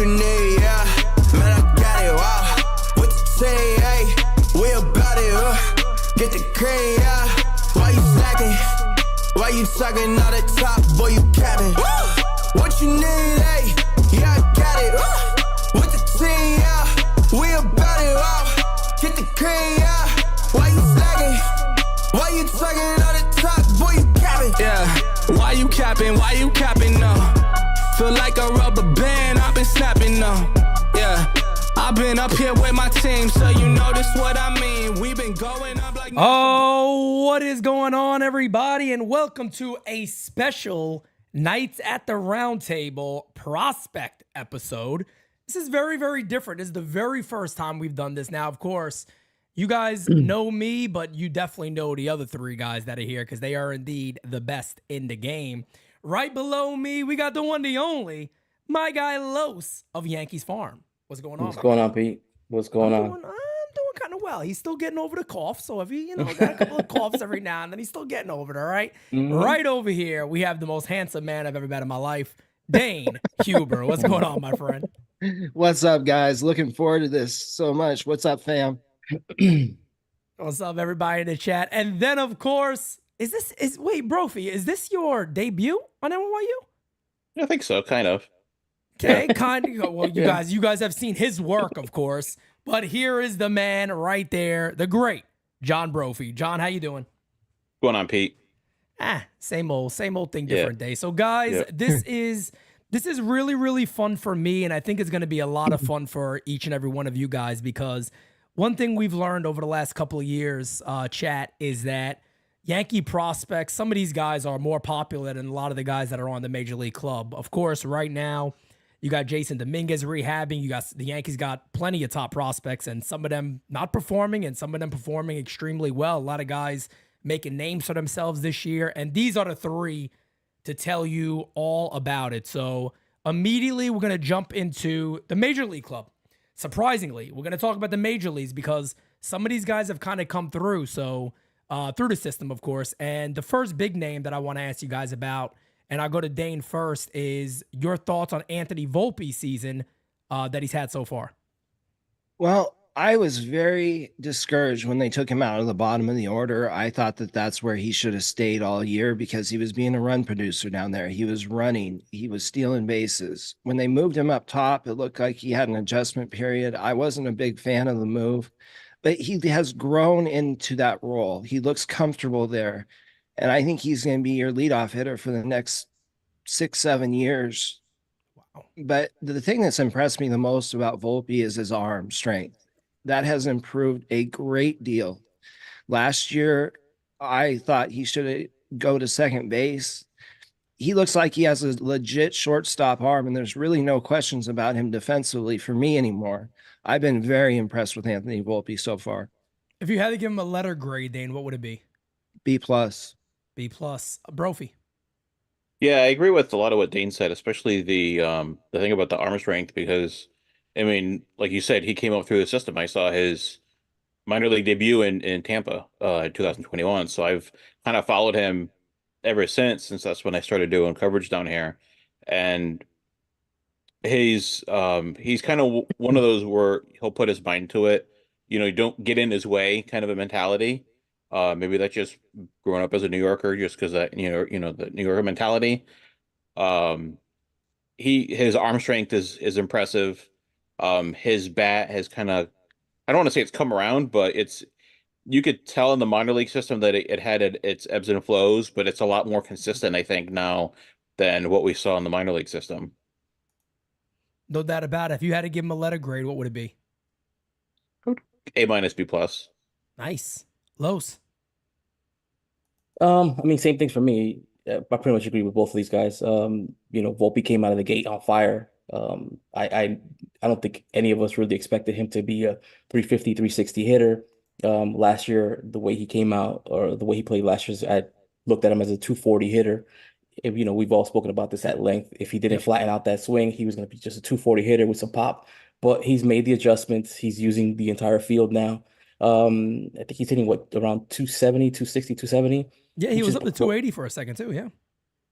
you need, yeah. Man, I got it, wow. What you say, hey? We about it, get the cream, yeah. Why you slacking? Why you talking all the top, boy, you capping? What you need, hey? Yeah, I got it, with the team, yeah. We about it, wow. Get the cream, yeah. Why you slacking? Why you talking all the top, boy, you capping? Yeah, why you capping? Why you capping, no? Feel like a rubber band, I've been snapping, no. Yeah, I've been up here with my team, so you know this what I mean. We've been going up like... Oh, what is going on, everybody? And welcome to a special Nights at the Roundtable prospect episode. This is very, very different. This is the very first time we've done this. Now, of course, you guys know me, but you definitely know the other three guys that are here because they are indeed the best in the game. Right below me, we got the one, the only, my guy Los of Yankees Farm. What's going on? What's going on, Pete? What's going on? I'm doing kind of well. He's still getting over the cough. So if he, got a couple of coughs every now and then, he's still getting over it, all right? Mm-hmm. Right over here, we have the most handsome man I've ever met in my life, Dane Huber. What's going on, my friend? What's up, guys? Looking forward to this so much. What's up, fam? What's up, everybody in the chat? And then, of course, wait, Brophy, is this your debut on NYU? I think so, kind of. Okay, kind of. Well, you guys have seen his work, of course. But here is the man right there, the great John Brophy. John, how you doing? What's going on, Pete? Same old thing, different day. So, guys, this is really, really fun for me, and I think it's going to be a lot of fun for each and every one of you guys because one thing we've learned over the last couple of years, chat, is that Yankee prospects, some of these guys are more popular than a lot of the guys that are on the Major League club. Of course, right now, you got Jason Dominguez rehabbing. You got the Yankees got plenty of top prospects, and some of them not performing, and some of them performing extremely well. A lot of guys making names for themselves this year, and these are the three to tell you all about it. So immediately, we're going to jump into the Major League club. Surprisingly, we're going to talk about the Major Leagues because some of these guys have kind of come through, so through the system, of course. And the first big name that I want to ask you guys about, and I'll go to Dane first, is your thoughts on Anthony Volpe's season that he's had so far. Well, I was very discouraged when they took him out of the bottom of the order. I thought that that's where he should have stayed all year because he was being a run producer down there. He was running. He was stealing bases. When they moved him up top, it looked like he had an adjustment period. I wasn't a big fan of the move, but he has grown into that role. He looks comfortable there. And I think he's going to be your leadoff hitter for the next 6-7 years. Wow. But the thing that's impressed me the most about Volpe is his arm strength. That has improved a great deal. Last year, I thought he should go to second base. He looks like he has a legit shortstop arm, and there's really no questions about him defensively for me anymore. I've been very impressed with Anthony Volpe so far. If you had to give him a letter grade, Dane, what would it be? B+. B+. Brophy. Yeah, I agree with a lot of what Dane said, especially the thing about the arm strength, because, I mean, like you said, he came up through the system. I saw his minor league debut in Tampa in 2021, so I've kind of followed him ever since that's when I started doing coverage down here. And he's kind of one of those where he'll put his mind to it. You don't get in his way kind of a mentality. Maybe that's just growing up as a New Yorker, just because that the New Yorker mentality. His arm strength is impressive. His bat has kind of, I don't want to say it's come around, but you could tell in the minor league system that it had its ebbs and flows, but it's a lot more consistent, I think, now than what we saw in the minor league system. No doubt about it. If you had to give him a letter grade, what would it be? A-, B+. Nice. Los. I mean, same things for me. I pretty much agree with both of these guys. Volpe came out of the gate on fire. I don't think any of us really expected him to be a 350, 360 hitter. Last year, the way he came out or the way he played last year, I looked at him as a 240 hitter. We've all spoken about this at length. If he didn't flatten out that swing, he was going to be just a 240 hitter with some pop. But he's made the adjustments. He's using the entire field now. I think he's hitting around 270, 260, 270. Yeah, he was up to 280 for a second too. Yeah.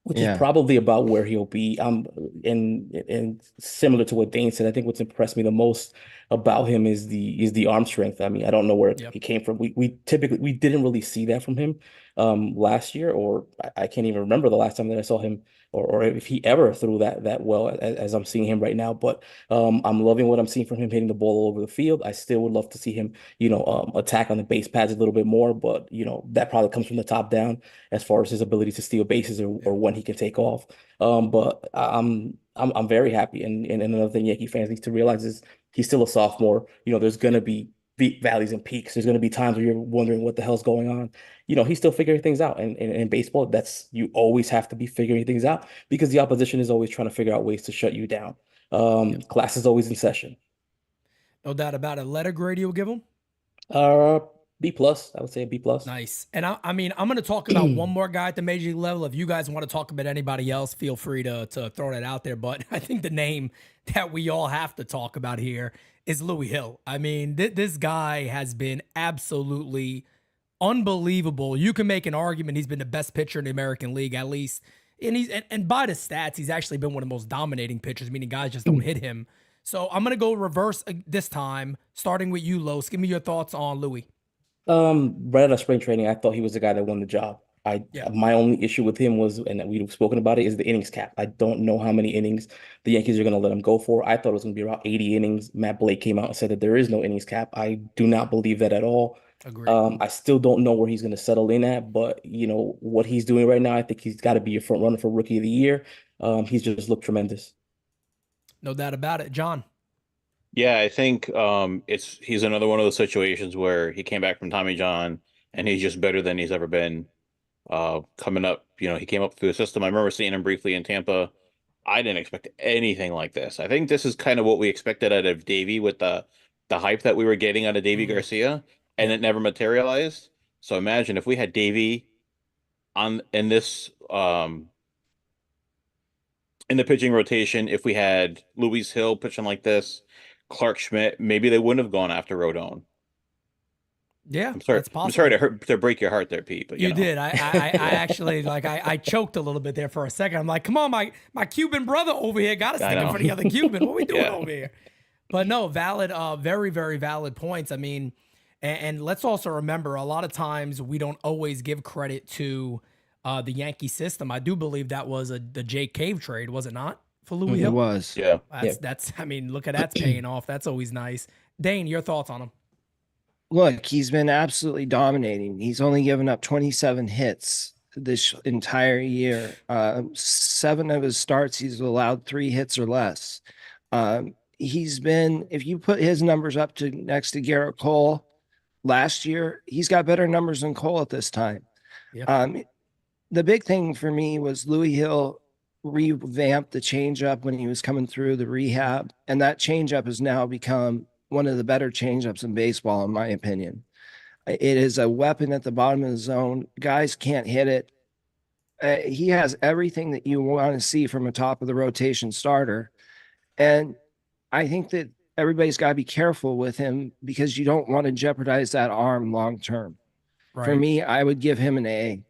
which is Yeah. probably about where he'll be. And similar to what Dane said, I think what's impressed me the most about him is the arm strength. I mean, I don't know where Yep. he came from. We didn't really see that from him last year, or I can't even remember the last time that I saw him, or if he ever threw that well as I'm seeing him right now. But I'm loving what I'm seeing from him hitting the ball all over the field. I still would love to see him, attack on the base pads a little bit more, but that probably comes from the top down as far as his ability to steal bases or when he can take off. But I'm very happy. And another thing Yankee fans need to realize is he's still a sophomore. There's gonna be valleys and peaks. There's gonna be times where you're wondering what the hell's going on. He's still figuring things out. And in baseball, you always have to be figuring things out because the opposition is always trying to figure out ways to shut you down. Class is always in session. No doubt about it. Letter grade you'll give him? Uh, B plus. I would say a B plus. Nice. And I mean, I'm going to talk about one more guy at the major league level. If you guys want to talk about anybody else, feel free to throw that out there. But I think the name that we all have to talk about here is Louis Hill. I mean, this guy has been absolutely unbelievable. You can make an argument he's been the best pitcher in the American League, at least. And by the stats, he's actually been one of the most dominating pitchers, meaning guys just don't hit him. So I'm going to go reverse this time, starting with you, Los. Give me your thoughts on Louis. Right out of spring training, I thought he was the guy that won the job. My only issue with him was, and we've spoken about it, is the innings cap. I don't know how many innings the Yankees are going to let him go for. I thought it was going to be around 80 innings. Matt Blake came out and said that there is no innings cap. I do not believe that at all. Agreed. I still don't know where he's going to settle in at, but what he's doing right now, I think he's got to be a front runner for Rookie of the Year. He's just looked tremendous. No doubt about it. John. Yeah, I think he's another one of those situations where he came back from Tommy John and he's just better than he's ever been. Coming up, he came up through the system. I remember seeing him briefly in Tampa. I didn't expect anything like this. I think this is kind of what we expected out of Davey with the hype that we were getting out of Davey Garcia, and it never materialized. So imagine if we had Davey in this in the pitching rotation, if we had Luis Hill pitching like this, Clark Schmidt, maybe they wouldn't have gone after Rodon. Yeah, I'm sorry. that's possible. I'm sorry to break your heart there, Pete. But you did. I actually I choked a little bit there for a second. I'm like, come on, my Cuban brother over here got to stick up for the other Cuban. What are we doing over here? But no, valid, very, very valid points. I mean, and let's also remember, a lot of times we don't always give credit to the Yankee system. I do believe that was the Jake Cave trade, was it not, for Louis Hill? It was. Yeah. That's. I mean, look at that's paying off. That's always nice. Dane, your thoughts on him? Look, he's been absolutely dominating. He's only given up 27 hits this entire year. 7 of his starts, he's allowed 3 hits or less. He's been, if you put his numbers up to next to Garrett Cole last year, he's got better numbers than Cole at this time. Yep. The big thing for me was Louis Hill revamped the changeup when he was coming through the rehab, and that changeup has now become one of the better changeups in baseball, in my opinion. It is a weapon at the bottom of the zone. Guys can't hit it. He has everything that you want to see from a top of the rotation starter. And I think that everybody's got to be careful with him because you don't want to jeopardize that arm long term. Right. For me, I would give him an A.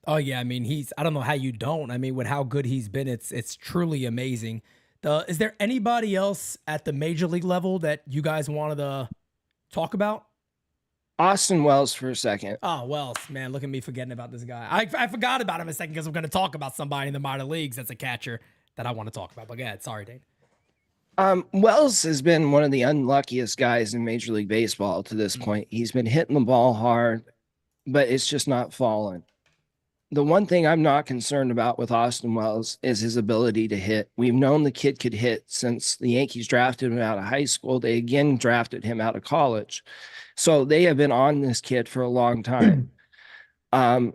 Oh yeah, I mean I don't know how you don't. I mean, with how good he's been, it's truly amazing. Is there anybody else at the major league level that you guys wanted to talk about? Austin Wells for a second. Oh, Wells, man, look at me forgetting about this guy. I forgot about him a second because we're going to talk about somebody in the minor leagues that's a catcher that I want to talk about. But go ahead. Sorry, Dane. Wells has been one of the unluckiest guys in Major League Baseball to this point. He's been hitting the ball hard, but it's just not falling. The one thing I'm not concerned about with Austin Wells is his ability to hit. We've known the kid could hit since the Yankees drafted him out of high school. They again drafted him out of college. So they have been on this kid for a long time. I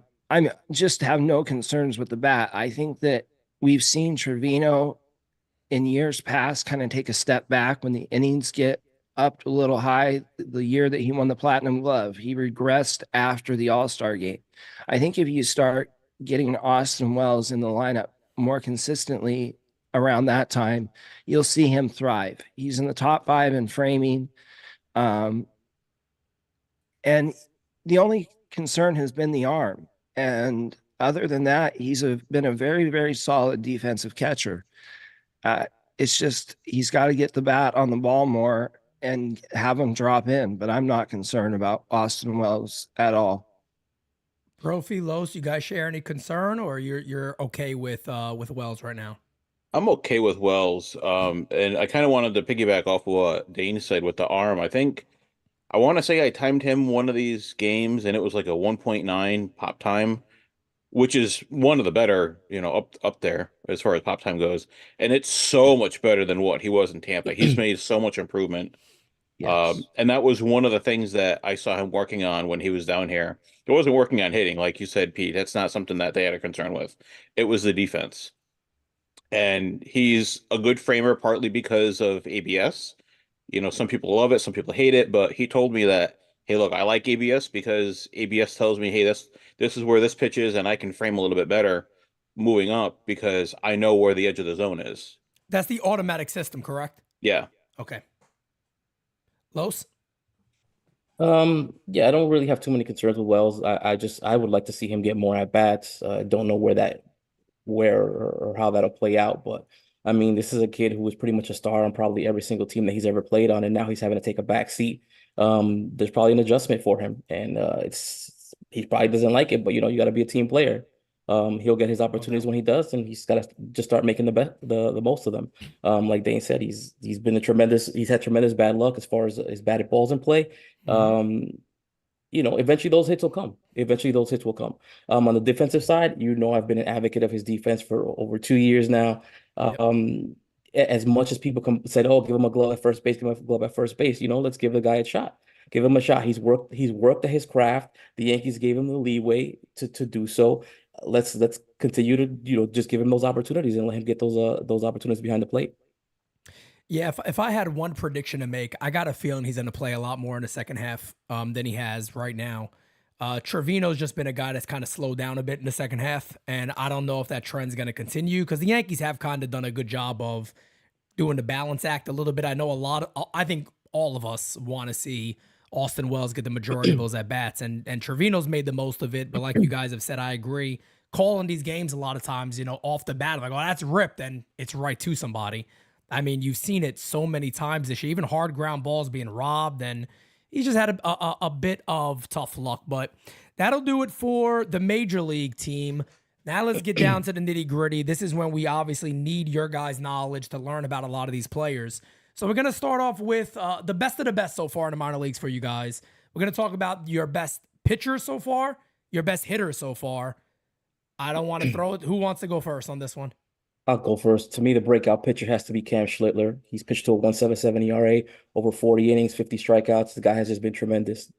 just have no concerns with the bat. I think that we've seen Trevino in years past kind of take a step back when the innings get up a little high. The year that he won the Platinum Glove, he regressed after the All-Star game. I think if you start getting Austin Wells in the lineup more consistently around that time, you'll see him thrive. He's in the top 5 in framing. And the only concern has been the arm. And other than that, been a very, very solid defensive catcher. It's just he's got to get the bat on the ball more and have him drop in. But I'm not concerned about Austin Wells at all. Brophy, Los, you guys share any concern, or you're okay with Wells right now? I'm okay with Wells. And I kind of wanted to piggyback off of what Dane said with the arm. I want to say I timed him one of these games and it was like a 1.9 pop time, which is one of the better, up there as far as pop time goes. And it's so much better than what he was in Tampa. He's made so much improvement. Yes. And that was one of the things that I saw him working on when he was down here. It wasn't working on hitting, like you said, Pete. That's not something that they had a concern with. It was the defense. And he's a good framer partly because of ABS. Some people love it, some people hate it, but he told me that, hey, look, I like ABS because ABS tells me, hey, this is where this pitch is, and I can frame a little bit better moving up because I know where the edge of the zone is. That's the automatic system, correct? Yeah. Okay. Los? Yeah, I don't really have too many concerns with Wells. I would like to see him get more at bats. I don't know where or how that'll play out, but I mean, this is a kid who was pretty much a star on probably every single team that he's ever played on, and now he's having to take a back seat. There's probably an adjustment for him, and he probably doesn't like it, but you got to be a team player. He'll get his opportunities when he does, and he's got to just start making the most of them. Like Dane said, he's had tremendous bad luck as far as his batted balls in play. Eventually those hits will come. On the defensive side, I've been an advocate of his defense for over 2 years now. As much as people said, "Oh, give him a glove at first base, give him a glove at first base," let's give the guy a shot. Give him a shot. He's worked at his craft. The Yankees gave him the leeway to do so. Let's continue to just give him those opportunities and let him get those opportunities behind the plate. Yeah, if I had one prediction to make, I got a feeling he's going to play a lot more in the second half than he has right now. Trevino's just been a guy that's kind of slowed down a bit in the second half, and I don't know if that trend's going to continue because the Yankees have kind of done a good job of doing the balance act a little bit. I think all of us want to see Austin Wells get the majority of those at-bats, and Trevino's made the most of it, but like you guys have said, I agree. Calling these games a lot of times, off the bat, like, oh, that's ripped, and it's right to somebody. I mean, you've seen it so many times this year, even hard ground balls being robbed, and he's just had a bit of tough luck. But that'll do it for the major league team. Now let's get down to the nitty gritty. This is when we obviously need your guys' knowledge to learn about a lot of these players. So we're going to start off with the best of the best so far in the minor leagues for you guys. We're going to talk about your best pitcher so far, your best hitter so far. I don't want to throw it. Who wants to go first on this one? I'll go first. To me, the breakout pitcher has to be Cam Schlittler. He's pitched to a 1.77 ERA, over 40 innings, 50 strikeouts. The guy has just been tremendous.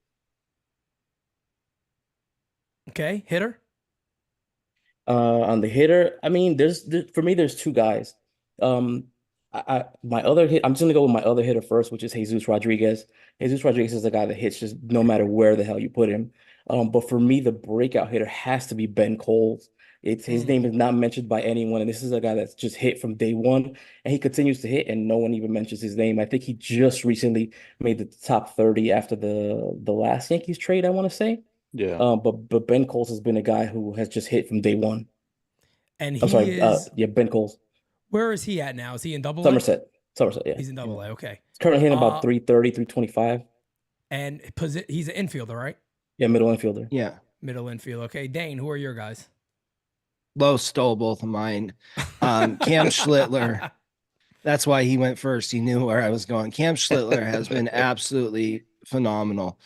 Okay, hitter? On the hitter, I mean, for me, there's two guys. My other hit, I'm just gonna go with my other hitter first, which is Jesus Rodriguez. Jesus Rodriguez is the guy that hits just no matter where the hell you put him. But for me, the breakout hitter has to be Ben Coles. His name is not mentioned by anyone, and this is a guy that's just hit from day one, and he continues to hit, and no one even mentions his name. I think he just recently made the top 30 after the last Yankees trade, I want to say. Yeah. But Ben Coles has been a guy who has just hit from day one. And Ben Coles. Where is he at now? Is he in Double A? Somerset, yeah. He's in Double A. Okay. He's currently hitting about 330, 325. And he's an infielder, right? Yeah, middle infielder. Yeah. Middle infield. Okay, Dane, who are your guys? Lowe stole both of mine. Cam Schlittler. That's why he went first. He knew where I was going. Cam Schlittler has been absolutely phenomenal.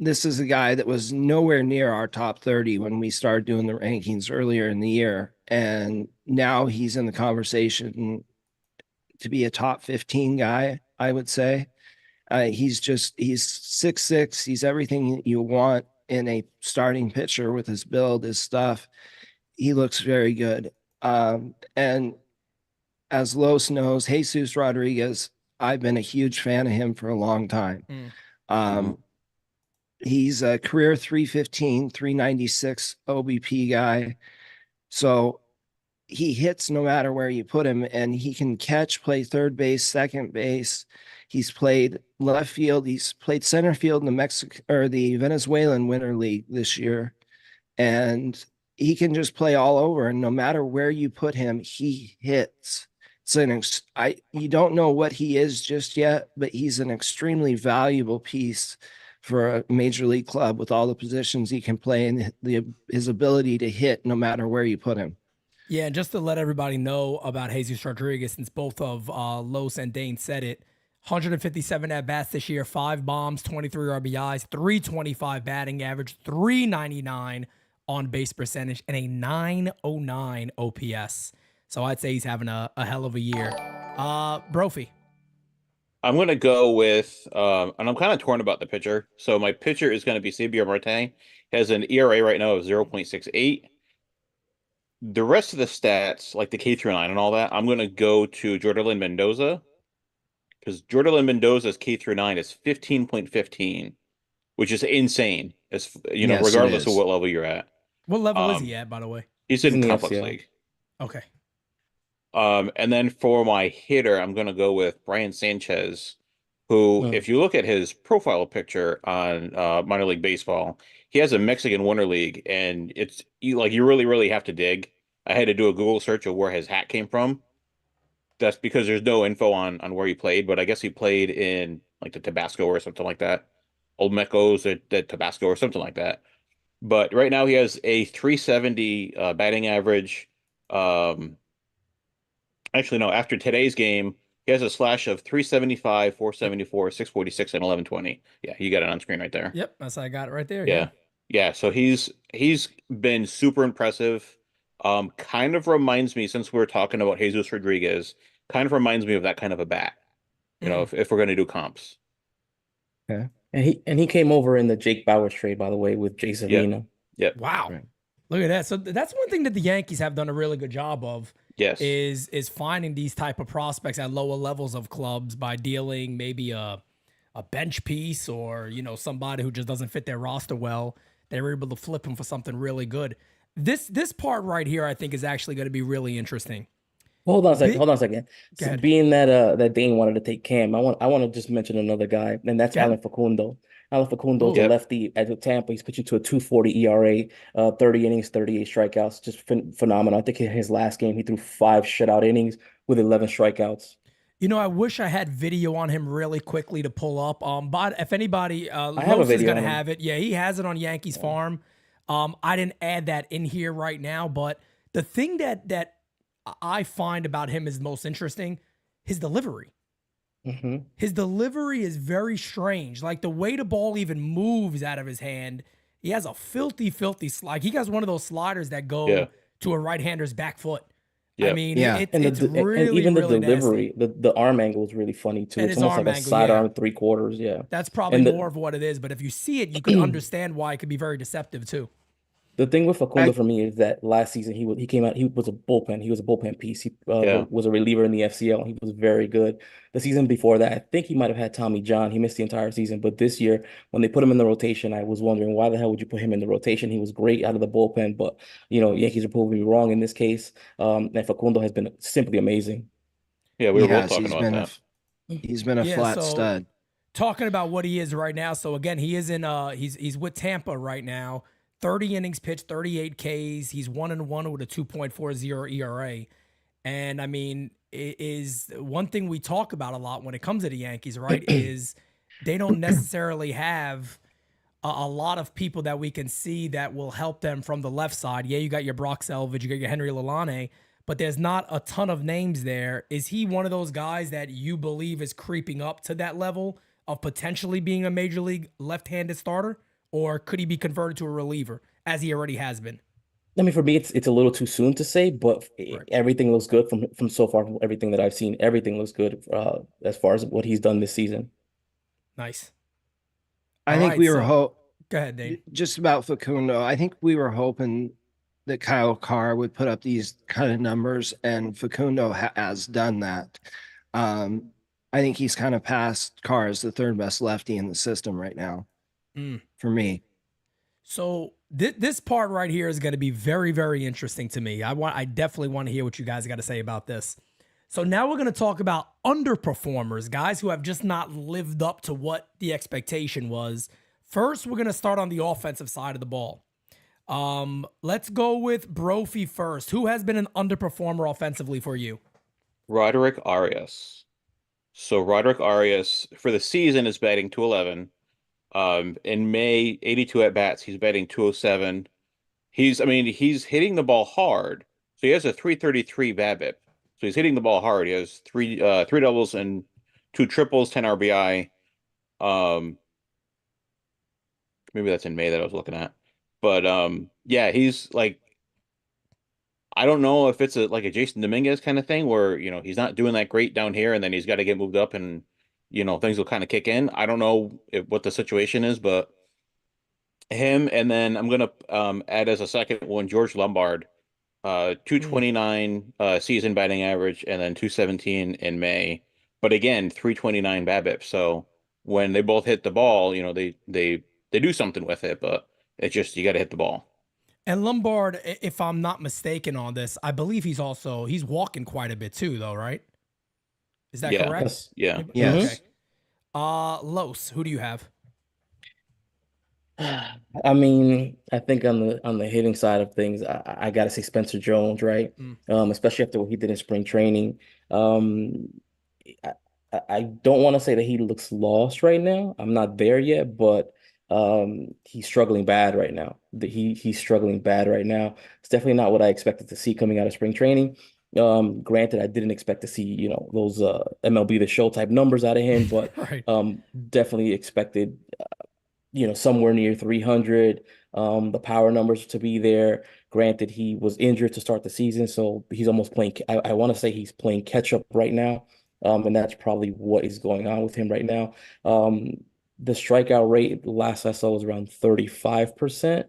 This is a guy that was nowhere near our top 30 when we started doing the rankings earlier in the year. And now he's in the conversation to be a top 15 guy, I would say. He's 6'6". He's everything you want in a starting pitcher with his build, his stuff. He looks very good. And as Los knows, Jesus Rodriguez, I've been a huge fan of him for a long time. He's a career 315, 396 OBP guy. So he hits no matter where you put him, and he can catch, play third base, second base. He's played left field. He's played center field in the Venezuelan Winter League this year. And he can just play all over, and no matter where you put him, he hits. You don't know what he is just yet, but he's an extremely valuable piece for a major league club with all the positions he can play and his ability to hit no matter where you put him. Yeah, and just to let everybody know about Jesus Rodriguez, since both of Los and Dane said it, 157 at-bats this year, 5 bombs, 23 RBIs, 325 batting average, 399 on base percentage, and a 909 OPS. So I'd say he's having a hell of a year. Brophy. I'm going to go with, and I'm kind of torn about the pitcher. So my pitcher is going to be Xavier Marte. He has an ERA right now of 0.68. The rest of the stats, like the K through 9 and all that, I'm going to go to Jordan Mendoza, because Jordan Mendoza's K through 9 is 15.15, which is insane. As Yes, regardless of what level you're at. What level is he at, by the way? He's in the complex FCL. league. Okay. And then for my hitter, I'm going to go with Brian Sanchez, who, if you look at his profile picture on minor league baseball, he has a Mexican Winter League, and it's you really, really have to dig. I had to do a Google search of where his hat came from. That's because there's no info on where he played, but I guess he played in like the Tabasco or something like that. Old Mecos at Tabasco or something like that. But right now he has a 370 batting average. Actually, no, after today's game, he has a slash of 375, 474, 646, and 1120. Yeah, you got it on screen right there. Yep, that's how I got it right there. Yeah. Yeah, so he's been super impressive. Kind of reminds me, since we're talking about Jesus Rodriguez, kind of reminds me of that kind of a bat. If we're going to do comps. Okay. And he came over in the Jake Bauers trade, by the way, with Jay Savina. Yeah. Wow. Right. Look at that. So that's one thing that the Yankees have done a really good job of. Yes. Is finding these type of prospects at lower levels of clubs by dealing maybe a bench piece or somebody who just doesn't fit their roster well. They were able to flip him for something really good. This part right here, I think, is actually going to be really interesting. Hold on a second. Go So ahead. being that Dane wanted to take Cam, I want to just mention another guy, and that's Go ahead. Alan Facundo. Alan Facundo, the Yep. lefty at Tampa, he's pitching to a 2.40 ERA, 30 innings, 38 strikeouts, just phenomenal. I think in his last game he threw 5 shutout innings with 11 strikeouts. I wish I had video on him really quickly to pull up. But if anybody, have a Los is video going on to him. have it. Yeah, he has it on Yankees Farm. I didn't add that in here right now, but the thing that I find about him is most interesting, his delivery. Mm-hmm. His delivery is very strange. Like the way the ball even moves out of his hand, he has a filthy slide. He has one of those sliders that go to a right-hander's back foot. Yeah. I mean, Yeah. it's really, and even the really delivery, nasty. the arm angle is really funny too. And It's his almost arm like a angle, side yeah. arm 3/4. Yeah. That's probably And more of what it is. But if you see it, you can understand why it could be very deceptive too. The thing with Facundo for me is that last season he came out, he was a bullpen. He was a bullpen piece. He was a reliever in the FCL. He was very good. The season before that, I think he might have had Tommy John. He missed the entire season. But this year, when they put him in the rotation, I was wondering why the hell would you put him in the rotation? He was great out of the bullpen, but Yankees are proving me wrong in this case. And Facundo has been simply amazing. Yeah, we were both Yes, talking about that. He's been a flat stud. Talking about what he is right now. So again, he is in he's with Tampa right now. 30 innings pitched, 38 Ks. He's 1-1 with a 2.40 ERA. And I mean, it is one thing we talk about a lot when it comes to the Yankees, right? Is they don't necessarily have a lot of people that we can see that will help them from the left side. Yeah, you got your Brock Selvage, you got your Henry Lalane, but there's not a ton of names there. Is he one of those guys that you believe is creeping up to that level of potentially being a major league left-handed starter? Or could he be converted to a reliever, as he already has been? I mean, for me, it's a little too soon to say, but everything looks good from so far. From everything that I've seen, everything looks good as far as what he's done this season. Nice. I think we were Go ahead, Dave. just about Facundo. I think we were hoping that Kyle Carr would put up these kind of numbers, and Facundo has done that. I think he's kind of passed Carr as the third best lefty in the system right now. For me. So this part right here is going to be very, very interesting to me. I definitely want to hear what you guys got to say about this. So now we're going to talk about underperformers, guys who have just not lived up to what the expectation was. First, we're going to start on the offensive side of the ball. Let's go with Brophy first. Who has been an underperformer offensively for you? Roderick Arias. So Roderick Arias for the season is batting 211. In May, 82 at bats, he's batting 207. He's hitting the ball hard. So he has a 333 BABIP. So he's hitting the ball hard. He has three doubles and two triples, 10 RBI. Maybe that's in May that I was looking at. But yeah, he's like, I don't know if it's like a Jason Dominguez kind of thing where, he's not doing that great down here and then he's got to get moved up and things will kind of kick in. I don't know what the situation is, but him, and then I'm gonna add as a second one George Lombard, 229 season batting average, and then 217 in May. But again, 329 BABIP. So when they both hit the ball, they do something with it, but it's just you got to hit the ball. And Lombard, if I'm not mistaken on this, I believe he's walking quite a bit too, though, right? Is that correct? Yes. Yeah. Yes. Okay. Los, who do you have? I mean, I think on the hitting side of things, I gotta say Spencer Jones, right? Especially after what he did in spring training. I, I don't want to say that he looks lost right now. I'm not there yet, but he's struggling bad right now. He's struggling bad right now. It's definitely not what I expected to see coming out of spring training. Granted, I didn't expect to see, those MLB The Show type numbers out of him, but Right. Definitely expected somewhere near 300, the power numbers to be there. Granted, he was injured to start the season, so he's almost playing. I want to say he's playing catch up right now, and that's probably what is going on with him right now. The strikeout rate last I saw was around 35%,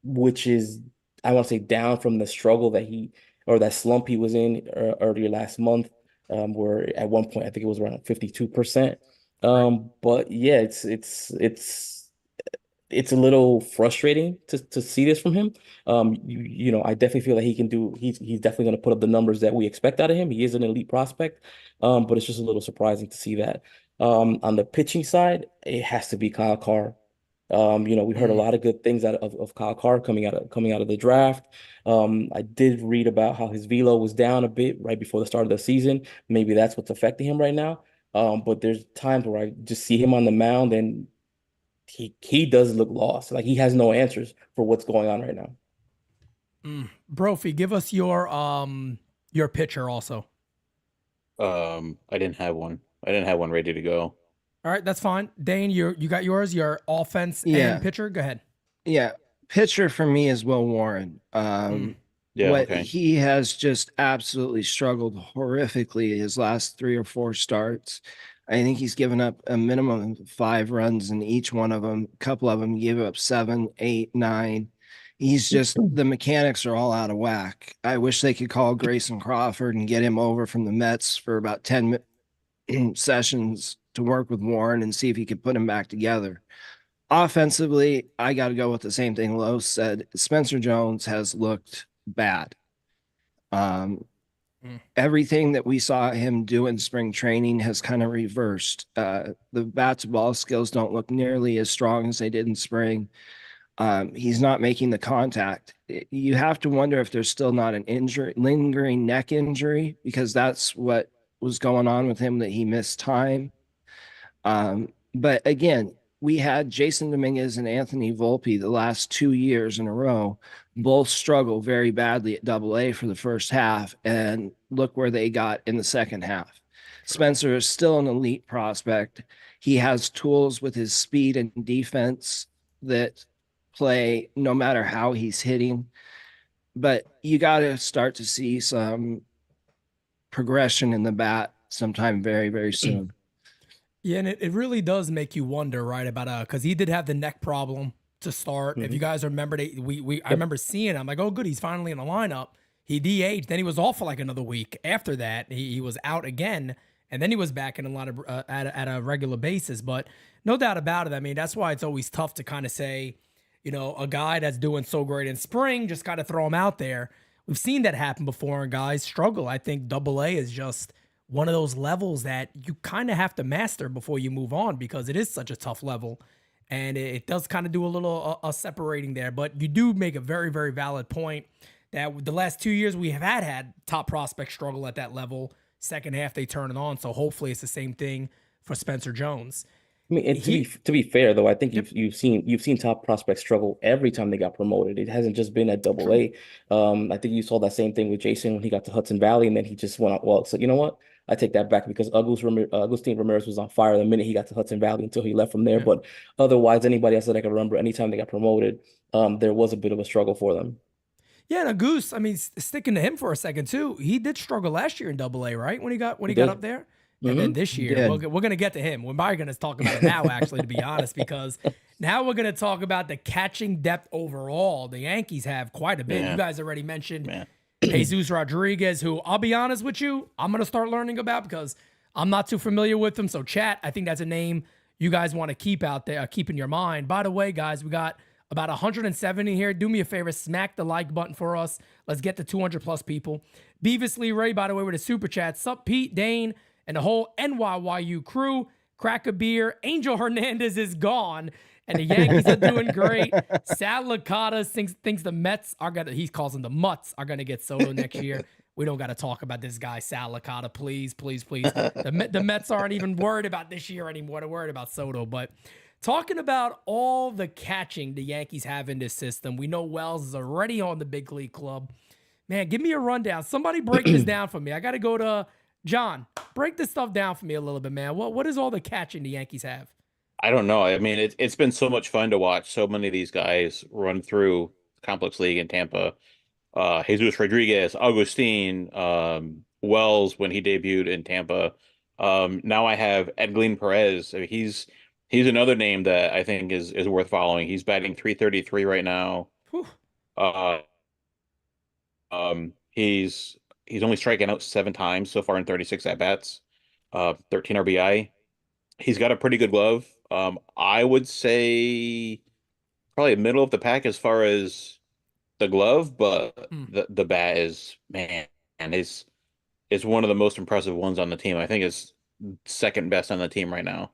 which is, I want to say, down from the struggle that slump he was in earlier last month, where at one point I think it was around 52%. But yeah, it's a little frustrating to see this from him. I definitely feel that he's definitely going to put up the numbers that we expect out of him. He is an elite prospect. But it's just a little surprising to see that. On the pitching side, it has to be Kyle Carr. We heard a lot of good things out of Kyle Carr coming out of the draft. I did read about how his velo was down a bit right before the start of the season. Maybe that's what's affecting him right now. But there's times where I just see him on the mound and he does look lost. Like he has no answers for what's going on right now. Brophy, give us your pitcher also. I didn't have one. I didn't have one ready to go. All right, that's fine. Dane, you got yours, your offense and pitcher. Go ahead. Yeah. Pitcher for me is Will Warren. He has just absolutely struggled horrifically his last 3 or 4 starts. I think he's given up a minimum of 5 runs in each one of them. A couple of them gave up 7, 8, 9. He's just, the mechanics are all out of whack. I wish they could call Grayson Crawford and get him over from the Mets for about 10 sessions to work with Warren and see if he could put him back together. Offensively, I got to go with the same thing Los said. Spencer Jones has looked bad. Everything that we saw him do in spring training has kind of reversed. The bat to ball skills don't look nearly as strong as they did in spring. He's not making the contact. You have to wonder if there's still not an lingering neck injury, because that's what was going on with him, that he missed time. But again, we had Jason Dominguez and Anthony Volpe the last 2 years in a row both struggle very badly at AA for the first half, and look where they got in the second half. Spencer is still an elite prospect. He has tools with his speed and defense that play no matter how he's hitting, but you got to start to see some progression in the bat sometime very, very soon. Yeah, and it really does make you wonder, right, about because he did have the neck problem to start. If you guys remember, I remember seeing him. I'm like, oh, good, he's finally in the lineup. He DH'd, then he was off for like another week. After that, he was out again, and then he was back in a lot of at a regular basis. But no doubt about it. I mean, that's why it's always tough to kind of say, a guy that's doing so great in spring, just got to throw him out there. We've seen that happen before, and guys struggle. I think AA is just one of those levels that you kind of have to master before you move on, because it is such a tough level. And it does kind of do a little separating there. But you do make a very, very valid point that the last 2 years we have had top prospects struggle at that level. Second half, they turn it on. So hopefully it's the same thing for Spencer Jones. I mean, and to be fair though, I think you've seen top prospects struggle every time they got promoted. It hasn't just been at Double A. I think you saw that same thing with Jason when he got to Hudson Valley, and then he just went out. Well, so you know what? I take that back because Agustin Ramirez was on fire the minute he got to Hudson Valley until he left from there. But otherwise, anybody else that I can remember, anytime they got promoted, there was a bit of a struggle for them. Yeah, and Goose, I mean, sticking to him for a second too, he did struggle last year in Double A, right? When he got up there. And then this year, we're going to get to him. We're probably going to talk about it now, actually, to be honest, because now we're going to talk about the catching depth overall. The Yankees have quite a bit. You guys already mentioned Jesus Rodriguez, who I'll be honest with you, I'm going to start learning about because I'm not too familiar with him. So, chat, I think that's a name you guys want to keep out there, keep in your mind. By the way, guys, we got about 170 here. Do me a favor, smack the like button for us. Let's get to 200 plus people. Beavis Lee Ray, by the way, with a super chat. Sup, Pete, Dane, and the whole NYYU crew. Crack a beer. Angel Hernandez is gone, and the Yankees are doing great. Sal Licata thinks the Mets are gonna. He calls them the Mutts are gonna get Soto next year. We don't got to talk about this guy, Sal Licata. Please, please, please. The Mets aren't even worried about this year anymore. They're worried about Soto. But talking about all the catching the Yankees have in this system, we know Wells is already on the big league club. Man, give me a rundown. Somebody break this down for me. I got to go to John. Break this stuff down for me a little bit, man. What is all the catching the Yankees have? I don't know. I mean, it's been so much fun to watch so many of these guys run through Complex League in Tampa. Jesus Rodriguez, Augustine, Wells when he debuted in Tampa. Now I have Edglin Perez. I mean, he's another name that I think is worth following. He's batting 333 right now. Whew. He's only striking out 7 times so far in 36 at bats, 13 RBI. He's got a pretty good glove. I would say probably middle of the pack as far as the glove, but the bat is, man, is one of the most impressive ones on the team. I think it's second best on the team right now.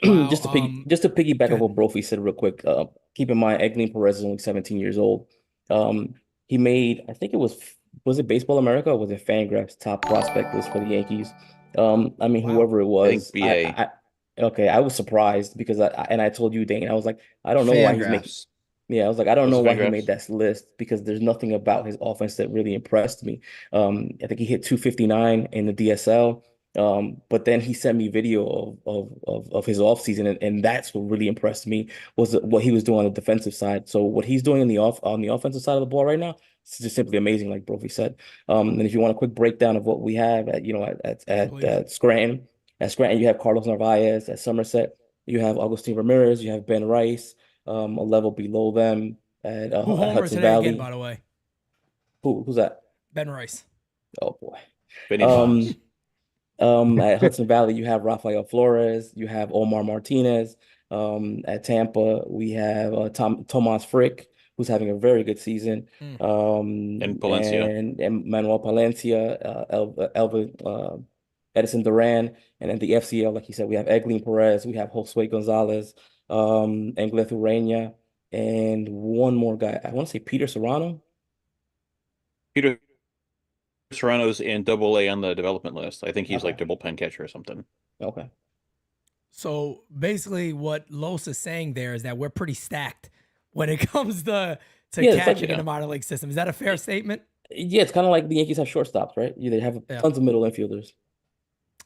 Wow, just to piggyback on what Brophy said real quick. Keep in mind, Edglin Perez is only 17 years old. He made, I think it was it Baseball America or was it Fangraphs top prospect list for the Yankees? I mean, whoever it was, I think BA. Okay, I was surprised because I told you, Dane, I was like, I don't know why he's making. Yeah, I was like, I don't know why he made that list because there's nothing about his offense that really impressed me. I think he hit 259 in the DSL. But then he sent me video of his offseason, and that's what really impressed me was what he was doing on the defensive side. So what he's doing on the offensive side of the ball right now, it's just simply amazing, like Brophy said. And if you want a quick breakdown of what we have at Scranton, you have Carlos Narvaez. At Somerset, you have Agustin Ramirez, you have Ben Rice, a level below them at Who homers Hudson today Valley. again, by the way? Who's that? Ben Rice. Oh boy. Benny At Hudson Valley, you have Rafael Flores, you have Omar Martinez. At Tampa, we have Tomas Frick, who's having a very good season. And Palencia. And Manuel Palencia, Edison Duran, and then the FCL, like you said, we have Edglin Perez, we have Josue Gonzalez, Anglet Urena, and one more guy. I want to say Peter Serrano. Peter Serrano's in Double A on the development list. I think he's like double pen catcher or something. Okay. So basically, what Los is saying there is that we're pretty stacked when it comes to catching in the minor league system. Is that a fair statement? Yeah, it's kind of like the Yankees have shortstops, right? They have tons of middle infielders.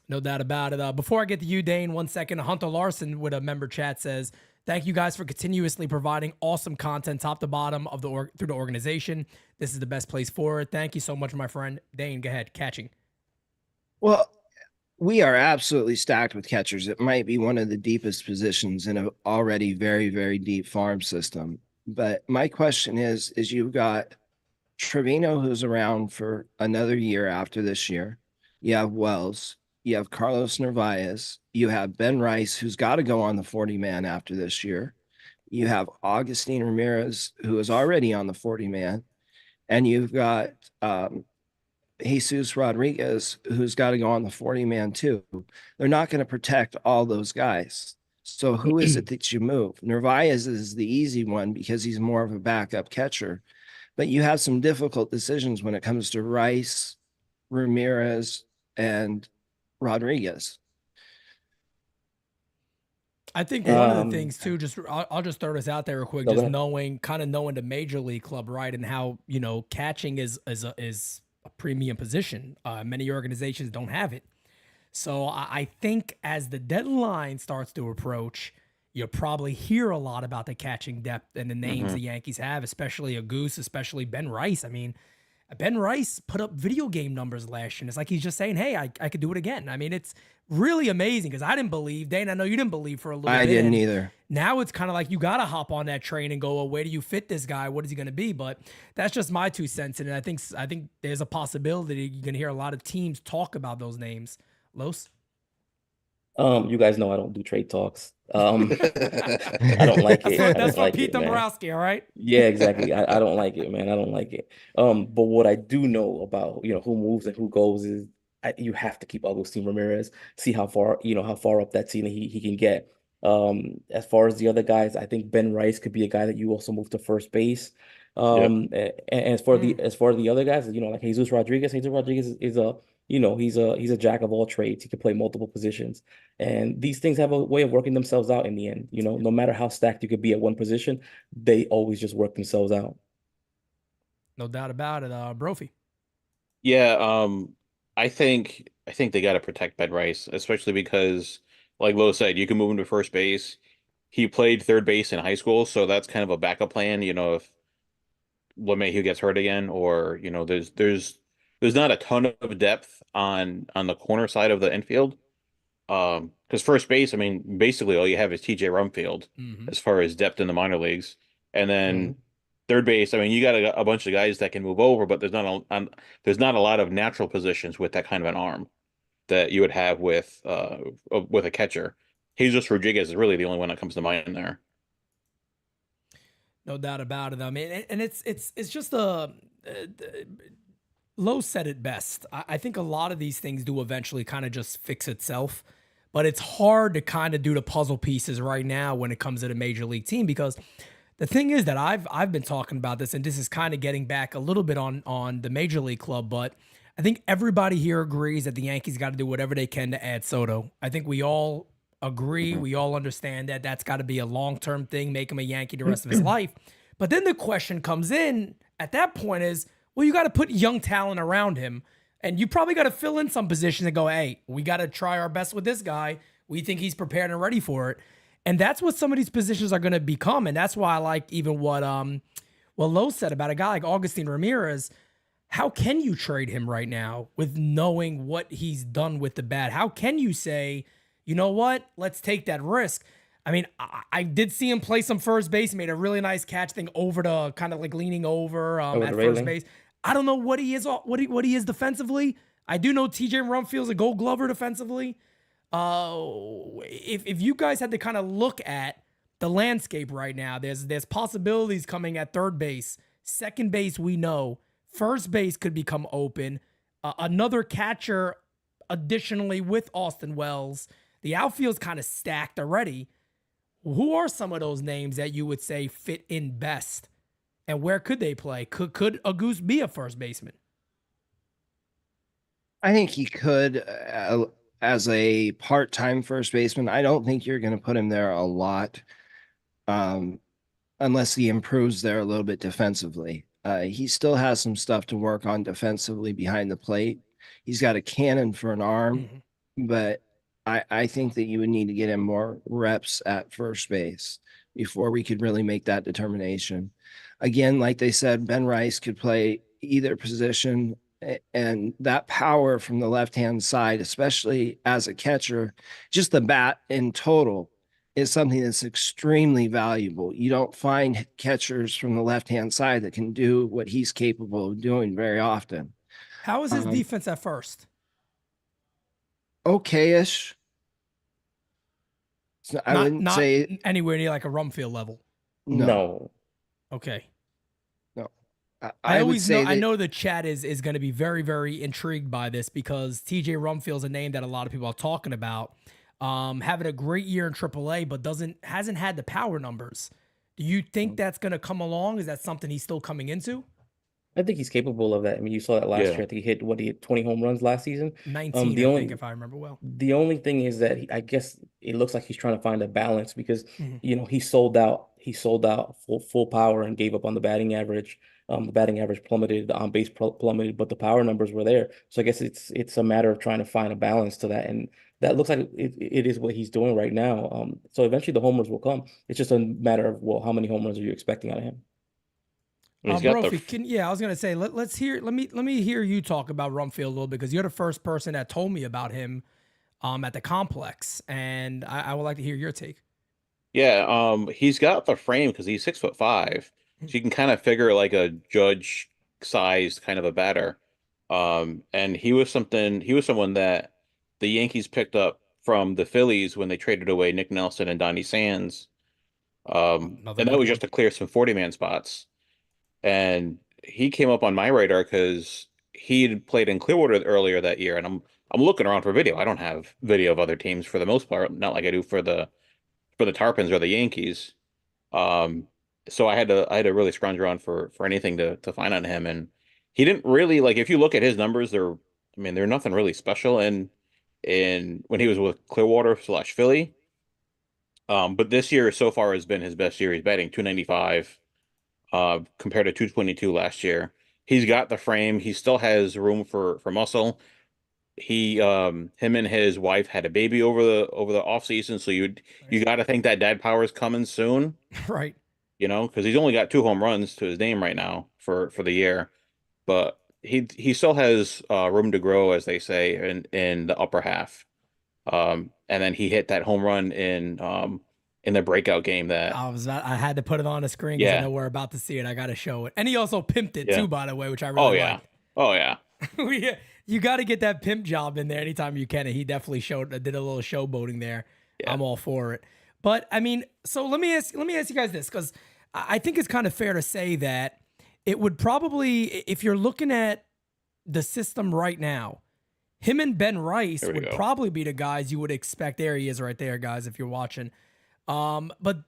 No doubt about it. Before I get to you, Dane, 1 second. Hunter Larson with a member chat says, thank you guys for continuously providing awesome content top to bottom of through the organization. This is the best place for it. Thank you so much, my friend. Dane, go ahead. Catching. Well, we are absolutely stacked with catchers. It might be one of the deepest positions in an already very, very deep farm system. But my question is you've got Trevino, who's around for another year after this year. You have Wells. You have Carlos Narvaez. You have Ben Rice, who's got to go on the 40-man after this year. You have Agustin Ramirez, who is already on the 40-man. And you've got Jesus Rodriguez, who's got to go on the 40-man too. They're not going to protect all those guys. So who is it that you move? Narvaez is the easy one because he's more of a backup catcher, but you have some difficult decisions when it comes to Rice, Ramirez, and Rodriguez. I think one of the things too, I'll just throw this out there real quick, just knowing the major league club, right, and how catching is a premium position. Many organizations don't have it, so I think as the deadline starts to approach, you'll probably hear a lot about the catching depth and the names the Yankees have, especially a Goose, especially Ben Rice. I mean, Ben Rice put up video game numbers last year, and it's like he's just saying, hey, I could do it again. I mean, it's really amazing because I didn't believe, Dane, I know you didn't believe for a little bit. I didn't either. Now it's kind of like you got to hop on that train and go, well, where do you fit this guy? What is he going to be? But that's just my 2 cents. And I think there's a possibility you're going to hear a lot of teams talk about those names. Los? You guys know I don't do trade talks. I don't like it. That's for Pete Dombrowski, all right? Yeah, exactly. I don't like it, man. I don't like it. But what I do know about, who moves and who goes is you have to keep Agustin Ramirez, see how far up that team he can get. As far as the other guys, I think Ben Rice could be a guy that you also move to first base. And as far as the other guys, like Jesus Rodriguez is a he's a jack of all trades. He can play multiple positions, and these things have a way of working themselves out in the end. No matter how stacked you could be at one position, they always just work themselves out. No doubt about it, Brophy. Yeah, I think they got to protect Ben Rice, especially because, like Lo said, you can move him to first base. He played third base in high school, so that's kind of a backup plan. If LeMahieu gets hurt again, or there's not a ton of depth on the corner side of the infield. Because first base, I mean, basically all you have is TJ Rumfield as far as depth in the minor leagues, and then third base. I mean, you got a bunch of guys that can move over, but there's not a lot of natural positions with that kind of an arm that you would have with a catcher. Jesus Rodriguez is really the only one that comes to mind there. No doubt about it. I mean, and it's just Lowe said it best. I think a lot of these things do eventually kind of just fix itself, but it's hard to kind of do the puzzle pieces right now when it comes to the major league team, because the thing is that I've been talking about this, and this is kind of getting back a little bit on the major league club, but I think everybody here agrees that the Yankees got to do whatever they can to add Soto. I think we all agree. We all understand that that's got to be a long-term thing, make him a Yankee the rest of his life. But then the question comes in at that point is, well, you got to put young talent around him, and you probably got to fill in some positions and go, hey, we got to try our best with this guy. We think he's prepared and ready for it. And that's what some of these positions are going to become. And that's why I like even what Lowe said about a guy like Agustin Ramirez. How can you trade him right now with knowing what he's done with the bat? How can you say, you know what, let's take that risk? I mean, I did see him play some first base, made a really nice catch thing over to kind of like leaning over at first base. I don't know what he is, what he is defensively. I do know TJ Rumfield's a Gold Glover defensively. If you guys had to kind of look at the landscape right now, there's possibilities coming at third base, second base. We know first base could become open. Another catcher, additionally with Austin Wells. The outfield's kind of stacked already. Who are some of those names that you would say fit in best? And where could they play? Could a Goose be a first baseman? I think he could as a part-time first baseman. I don't think you're going to put him there a lot unless he improves there a little bit defensively. He still has some stuff to work on defensively behind the plate. He's got a cannon for an arm, but I think that you would need to get him more reps at first base before we could really make that determination. Again, like they said, Ben Rice could play either position, and that power from the left-hand side, especially as a catcher, just the bat in total, is something that's extremely valuable. You don't find catchers from the left-hand side that can do what he's capable of doing very often. How is his defense at first? Okay-ish. So I wouldn't say anywhere near like a Rumfield level. No. Okay. No. I always know. I know the chat is going to be very, very intrigued by this because TJ Rumfield's a name that a lot of people are talking about. having a great year in AAA, but hasn't had the power numbers. Do you think that's going to come along? Is that something he's still coming into? I think he's capable of that. I mean, you saw that last Yeah. year. I think he hit 20 home runs last season. 19, The I think, only if I remember well. the only thing is that I guess it looks like he's trying to find a balance because Mhm. he sold out. He sold out full power and gave up on the batting average. The batting average plummeted, the on base plummeted, but the power numbers were there. So I guess it's a matter of trying to find a balance to that, and that looks like it is what he's doing right now. So eventually the homers will come. It's just a matter of, well, how many home runs are you expecting out of him? He's got the Brophy, I was gonna say, let's hear let me hear you talk about Rumfield a little bit, because you're the first person that told me about him at the complex, and I would like to hear your take. Yeah, he's got the frame because he's 6'5", so you can kind of figure like a judge sized kind of a batter. And he was someone that the Yankees picked up from the Phillies when they traded away Nick Nelson and Donnie Sands. Another And that good was one. just to clear some 40-man spots. And he came up on my radar because he had played in Clearwater earlier that year, and I'm looking around for video. I don't have video of other teams for the most part, not like I do for the Tarpons or the Yankees. Um, so I had to really scrounge around for anything to find on him, and he didn't really like. If you look at his numbers, they're nothing really special in when he was with Clearwater slash Philly. But this year so far has been his best year. He's batting 295 compared to 222 last year. He's got the frame. He still has room for muscle. Him and his wife had a baby over the off season, so you got to think that dad power is coming soon, Right. because he's only got 2 home runs to his name right now for the year, but he still has room to grow, as they say, in the upper half. And then he hit that home run in the breakout game that I had to put it on the screen because I yeah know we're about to see it. I got to show it, and he also pimped it yeah too, by the way, which I oh really yeah liked. oh yeah You got to get that pimp job in there anytime you can. And he definitely did a little showboating there. yeah. I'm all for it. But I mean, so let me ask you guys this, because I think it's kind of fair to say that it would probably, if you're looking at the system right now, him and Ben Rice There we would go. probably be the guys you would expect. There he is right there, guys, if you're watching. But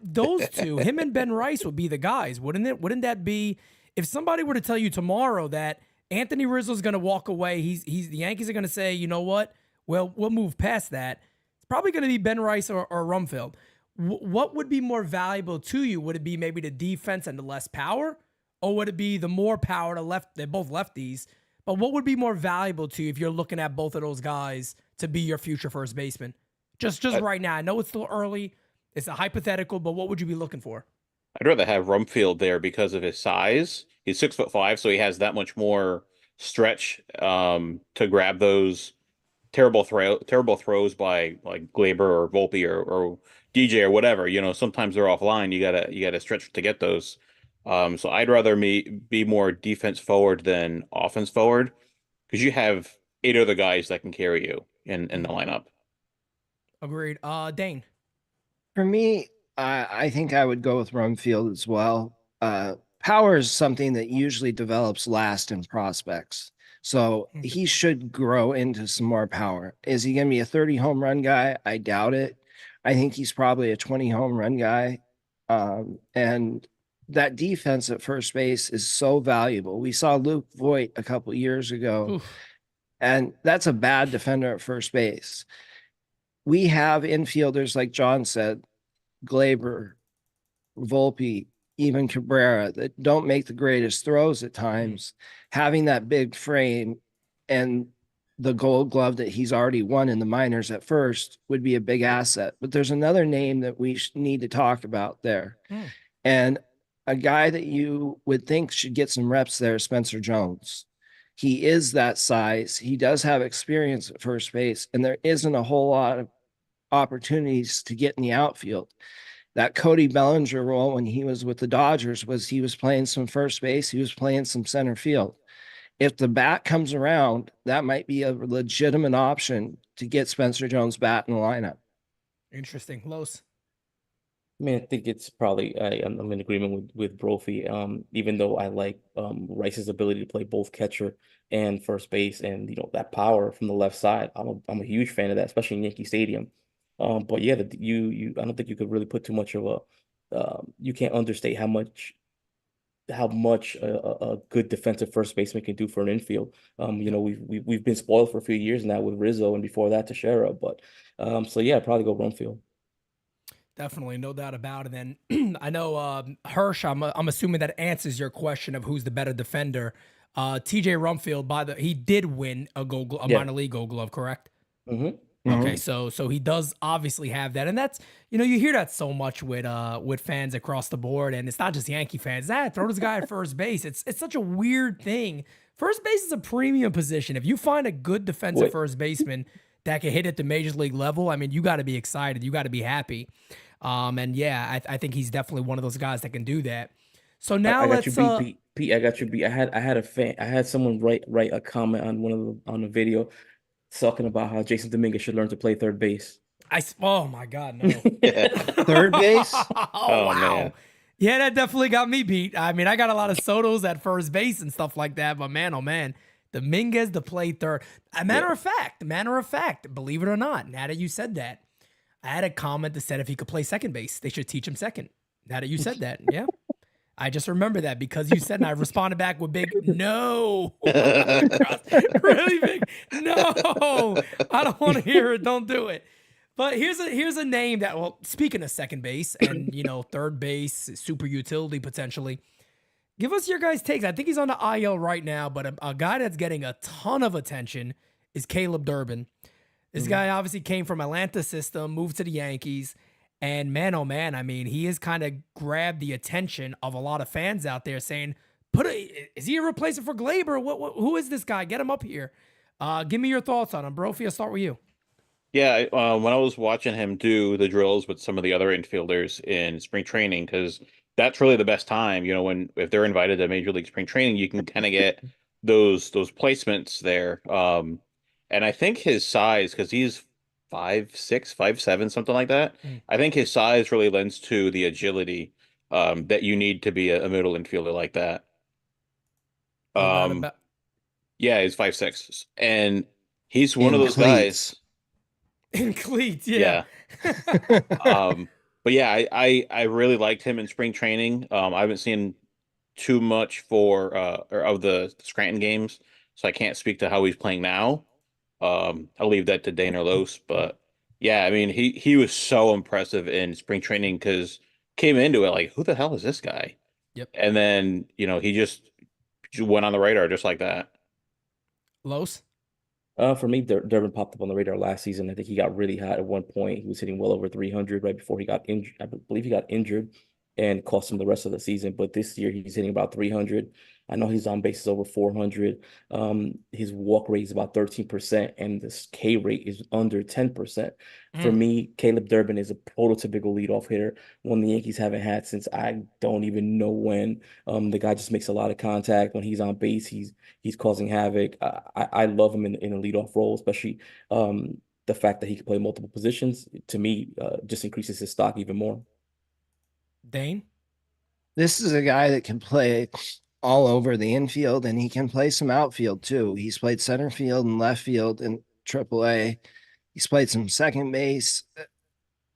those two, him and Ben Rice would be the guys, wouldn't it? Wouldn't that be, if somebody were to tell you tomorrow that Anthony Rizzo's going to walk away, the Yankees are going to say, you know what? Well, we'll move past that. It's probably going to be Ben Rice or Rumfield. What would be more valuable to you? Would it be maybe the defense and the less power? Or would it be the more power to left? They're both lefties. But what would be more valuable to you if you're looking at both of those guys to be your future first baseman? Just right now. I know it's still early. It's a hypothetical, but what would you be looking for? I'd rather have Rumfield there because of his size. He's 6'5", so he has that much more stretch to grab those terrible throws by like Glaber or Volpe or DJ or whatever. Sometimes they're offline. You gotta stretch to get those. So I'd rather me be more defense forward than offense forward because you have 8 other guys that can carry you in the lineup. Agreed. Dane. For me, I think I would go with Rumfield as well. Power is something that usually develops last in prospects. So he should grow into some more power. Is he going to be a 30 home run guy? I doubt it. I think he's probably a 20 home run guy. And that defense at first base is so valuable. We saw Luke Voigt a couple years ago, and that's a bad defender at first base. We have infielders, like John said, Glaber, Volpe, even Cabrera, that don't make the greatest throws at times. Having that big frame and the Gold Glove that he's already won in the minors at first would be a big asset. But there's another name that we need to talk about there. And a guy that you would think should get some reps there is Spencer Jones. He is that size. He does have experience at first base, and there isn't a whole lot of opportunities to get in the outfield. That Cody Bellinger role when he was with the Dodgers was he was playing some first base, he was playing some center field. If the bat comes around, that might be a legitimate option to get Spencer Jones bat in the lineup. Interesting. Los. I mean, I think it's probably I'm in agreement with Brophy. Even though I like Rice's ability to play both catcher and first base, and that power from the left side. I'm a huge fan of that, especially in Yankee Stadium. But yeah, you I don't think you could really put too much of a you can't understate how much a good defensive first baseman can do for an infield. We've been spoiled for a few years now with Rizzo, and before that Teixeira. But so yeah, I'd probably go Rumfield. Definitely, no doubt about it. And I know Hirsch. I'm assuming that answers your question of who's the better defender. T.J. Rumfield, he did win a Yeah. minor league Gold Glove, correct? Mm-hmm. Okay, so he does obviously have that, and that's you hear that so much with fans across the board, and it's not just Yankee fans. Throw this guy at first base. It's such a weird thing. First base is a premium position. If you find a good defensive first baseman that can hit at the major league level, I mean, you got to be excited. You got to be happy. And yeah, I think he's definitely one of those guys that can do that. So now I got let's you beat, Pete. I got you beat. I had someone write a comment on the video talking about how Jason Dominguez should learn to play third base. oh my God, no. Third base? Oh, wow. Man. Yeah, that definitely got me beat. I mean, I got a lot of Sotos at first base and stuff like that, but man, oh man, Dominguez to play third. Matter of fact, believe it or not, now that you said that, I had a comment that said if he could play second base, they should teach him second. Now that you said that, yeah. I just remember that because you said, and I responded back with big no. Really big no. I don't want to hear it. Don't do it. But here's a name that, well, speaking of second base and third base, super utility potentially. Give us your guys' takes. I think he's on the IL right now, but a guy that's getting a ton of attention is Caleb Durbin. This guy obviously came from Atlanta system, moved to the Yankees. And man, oh man, I mean, he has kind of grabbed the attention of a lot of fans out there saying, is he a replacement for Glaber? Who is this guy? Get him up here. Give me your thoughts on him. Brophy, I'll start with you. Yeah, when I was watching him do the drills with some of the other infielders in spring training, because that's really the best time, if they're invited to Major League Spring Training, you can kind of get those placements there. And I think his size, because he's 5'6", 5'7", something like that. I think his size really lends to the agility that you need to be a middle infielder like that. Yeah, he's 5'6", and he's one of those guys. In cleats, yeah. But yeah, I really liked him in spring training. I haven't seen too much or of the Scranton games, so I can't speak to how he's playing now. I'll leave that to Dane or Los, but yeah, I mean, he was so impressive in spring training because came into it like, who the hell is this guy? Yep. And then, he just went on the radar just like that. Los? For me, Durbin popped up on the radar last season. I think he got really hot at one point. He was hitting well over 300 right before he got injured. I believe he got injured and cost him the rest of the season. But this year, he's hitting about 300. I know he's on bases over 400. His walk rate is about 13%, and this K rate is under 10%. For me, Caleb Durbin is a prototypical leadoff hitter, one the Yankees haven't had since I don't even know when. The guy just makes a lot of contact. When he's on base, he's causing havoc. I love him in a leadoff role, especially the fact that he can play multiple positions. To me, just increases his stock even more. Dane? This is a guy that can play all over the infield, and he can play some outfield too. He's played center field and left field in AAA. He's played some second base,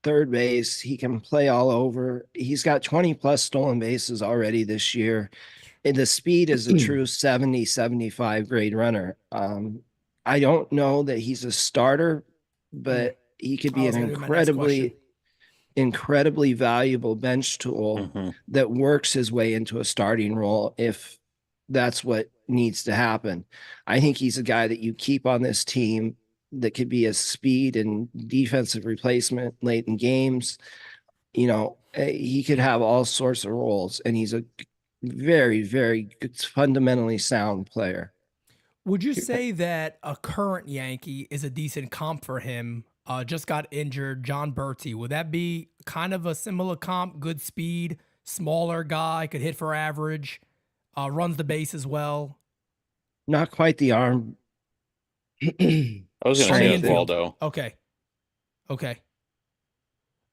third base. He can play all over. He's got 20 plus stolen bases already this year. And the speed is a true 70, 75 grade runner. I don't know that he's a starter, but he could be an incredibly valuable bench tool that works his way into a starting role if that's what needs to happen. I think he's a guy that you keep on this team that could be a speed and defensive replacement late in games. He could have all sorts of roles, and he's a very, very good, fundamentally sound player. Would you say that a current Yankee is a decent comp for him? Just got injured, John Berti. Would that be kind of a similar comp? Good speed, smaller guy, could hit for average, runs the base as well. Not quite the arm. I was going to say Waldo. Okay.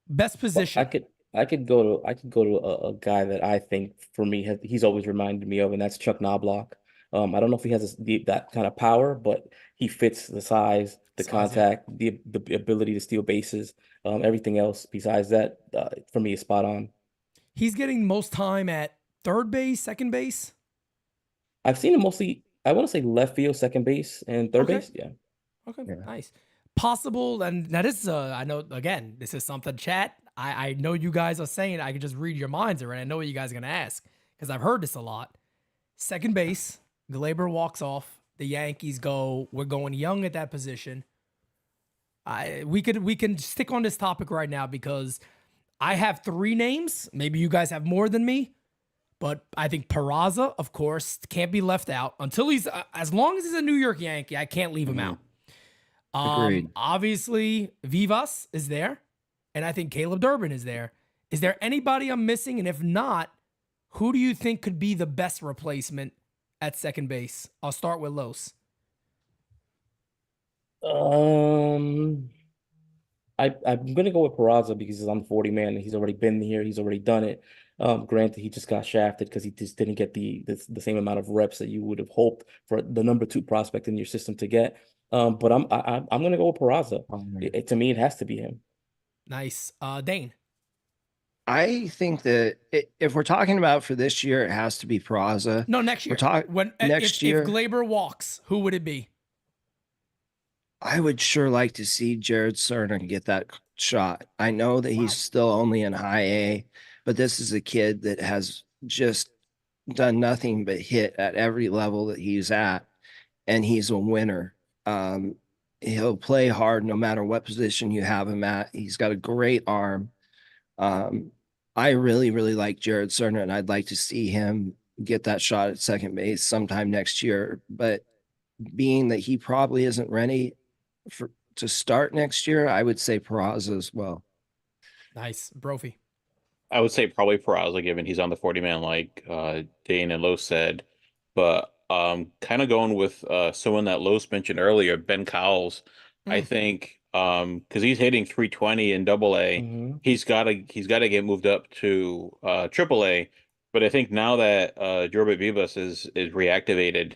Best position. I could go to a guy that I think for me he's always reminded me of, and that's Chuck Knobloch. I don't know if he has that kind of power, but he fits the size, the Size, yeah. contact, the ability to steal bases. Everything else besides that, for me, is spot on. He's getting most time at third base, second base. I've seen him mostly. I want to say left field, second base, and third Okay. base. Yeah. Okay. Yeah. Nice. Possible. And now this is, I know, again, this is something chat. I know you guys are saying, I can just read your minds already. I know what you guys are going to ask because I've heard this a lot. Second base, Glaber walks off. The Yankees go, we're going young at that position. We can stick on this topic right now because I have three names. Maybe you guys have more than me, but I think Peraza, of course, can't be left out until he's as long as he's a New York Yankee. I can't leave him out. Agreed. Obviously, Vivas is there, and I think Caleb Durbin is there. Is there anybody I'm missing? And if not, who do you think could be the best replacement at second base? I'll start with Los. Um, I'm gonna go with Peraza because he's on the 40 man and he's already been here. He's already done it. Granted, he just got shafted because he just didn't get the same amount of reps that you would have hoped for the number 2 prospect in your system to get. But I'm gonna go with Peraza. To me, it has to be him. Nice. Dane. I think that if we're talking about for this year, it has to be Peraza. No, next year. We're talking When next year. if Glaber walks, who would it be? I would sure like to see Jared Cerner get that shot. I know that he's still only in high A, but this is a kid that has just done nothing but hit at every level that he's at, and he's a winner. He'll play hard no matter what position you have him at. He's got a great arm. I really, really like Jared Cerner, and I'd like to see him get that shot at second base sometime next year. But being that he probably isn't ready to start next year, I would say Peraza as well. Nice. Brophy. I would say probably Peraza, given he's on the 40 man, like Dane and Los said. But kind of going with someone that Los mentioned earlier, Ben Cowles. I think because he's hitting 320 in Double A, he's gotta get moved up to Triple A. But I think now that Jorbit Vivas is reactivated,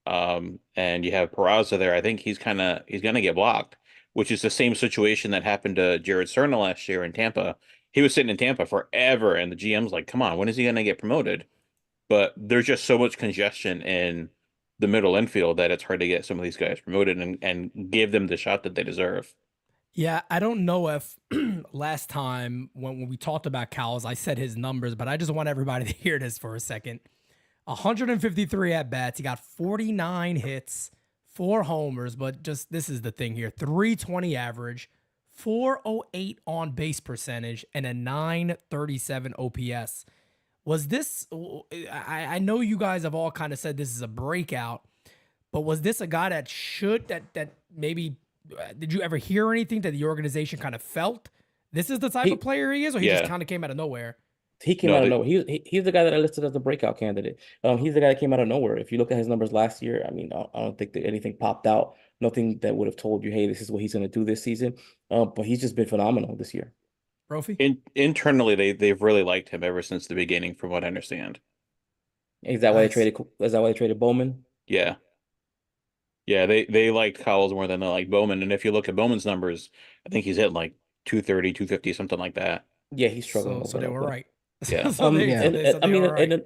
and you have Peraza there, I think he's gonna get blocked, which is the same situation that happened to Jared Cerna last year in Tampa. He was sitting in Tampa forever, and the GM's like, "Come on, when is he gonna get promoted?" But there's just so much congestion in the middle infield that it's hard to get some of these guys promoted and give them the shot that they deserve. Yeah, I don't know if last time when we talked about Cowles, I said his numbers, but I just want everybody to hear this for a second. 153 at bats. He got 49 hits, 4 homers, but just this is the thing here: 320 average, 408 on base percentage, and a 937 OPS. Was this? I know you guys have all kind of said this is a breakout, but was this a guy that maybe? Did you ever hear anything that the organization kind of felt this is the type of player he is, or he just kind of came out of nowhere? He came out of nowhere. He's the guy that I listed as a breakout candidate. He's the guy that came out of nowhere. If you look at his numbers last year, I mean, I don't think that anything popped out. Nothing that would have told you, hey, this is what he's going to do this season. But he's just been phenomenal this year. Brophy? Internally, they've really liked him ever since the beginning, from what I understand. Is that why they traded? Is that why they traded Bowman? Yeah. Yeah, they liked Cowles more than they liked Bowman. And if you look at Bowman's numbers, I think he's hitting like 230, 250, something like that. Yeah, he's struggling. So they were right. Yeah.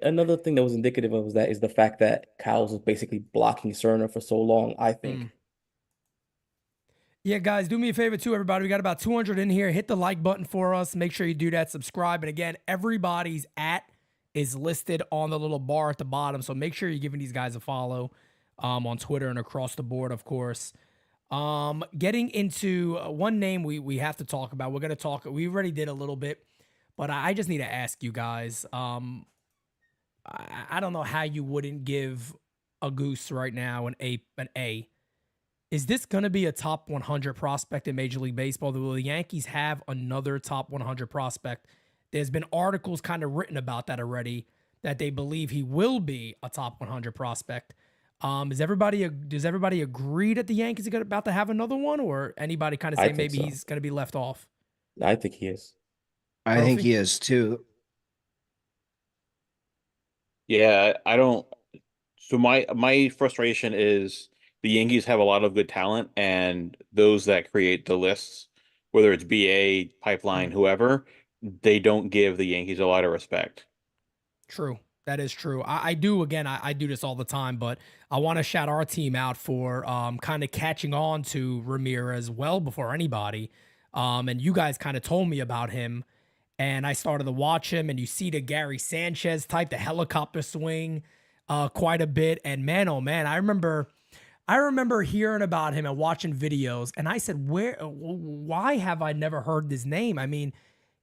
Another thing that was indicative of that is the fact that Cowles was basically blocking Cerner for so long, I think. Yeah, guys, do me a favor too, everybody. We got about 200 in here. Hit the like button for us. Make sure you do that. Subscribe. And again, everybody's @ is listed on the little bar at the bottom. So make sure you're giving these guys a follow on Twitter and across the board, of course. Getting into one name we have to talk about. We're going to talk. We already did a little bit, but I just need to ask you guys. I don't know how you wouldn't give a Goose right now an A. Is this going to be a top 100 prospect in Major League Baseball? Will the Yankees have another top 100 prospect? There's been articles kind of written about that already, that they believe he will be a top 100 prospect. Does everybody agree that the Yankees are about to have another one, or anybody kind of say maybe he's going to be left off? I think he is. I think Brophy? he is too. Yeah, I don't. So my frustration is the Yankees have a lot of good talent, and those that create the lists, whether it's BA, Pipeline, Mm, whoever, they don't give the Yankees a lot of respect. true. That is true. I do again. I do this all the time, but I want to shout our team out for kind of catching on to Ramirez well before anybody. And you guys kind of told me about him, and I started to watch him. And you see the Gary Sanchez type, the helicopter swing, quite a bit. And man, oh man, I remember hearing about him and watching videos, and I said, "Where? Why have I never heard this name?" I mean,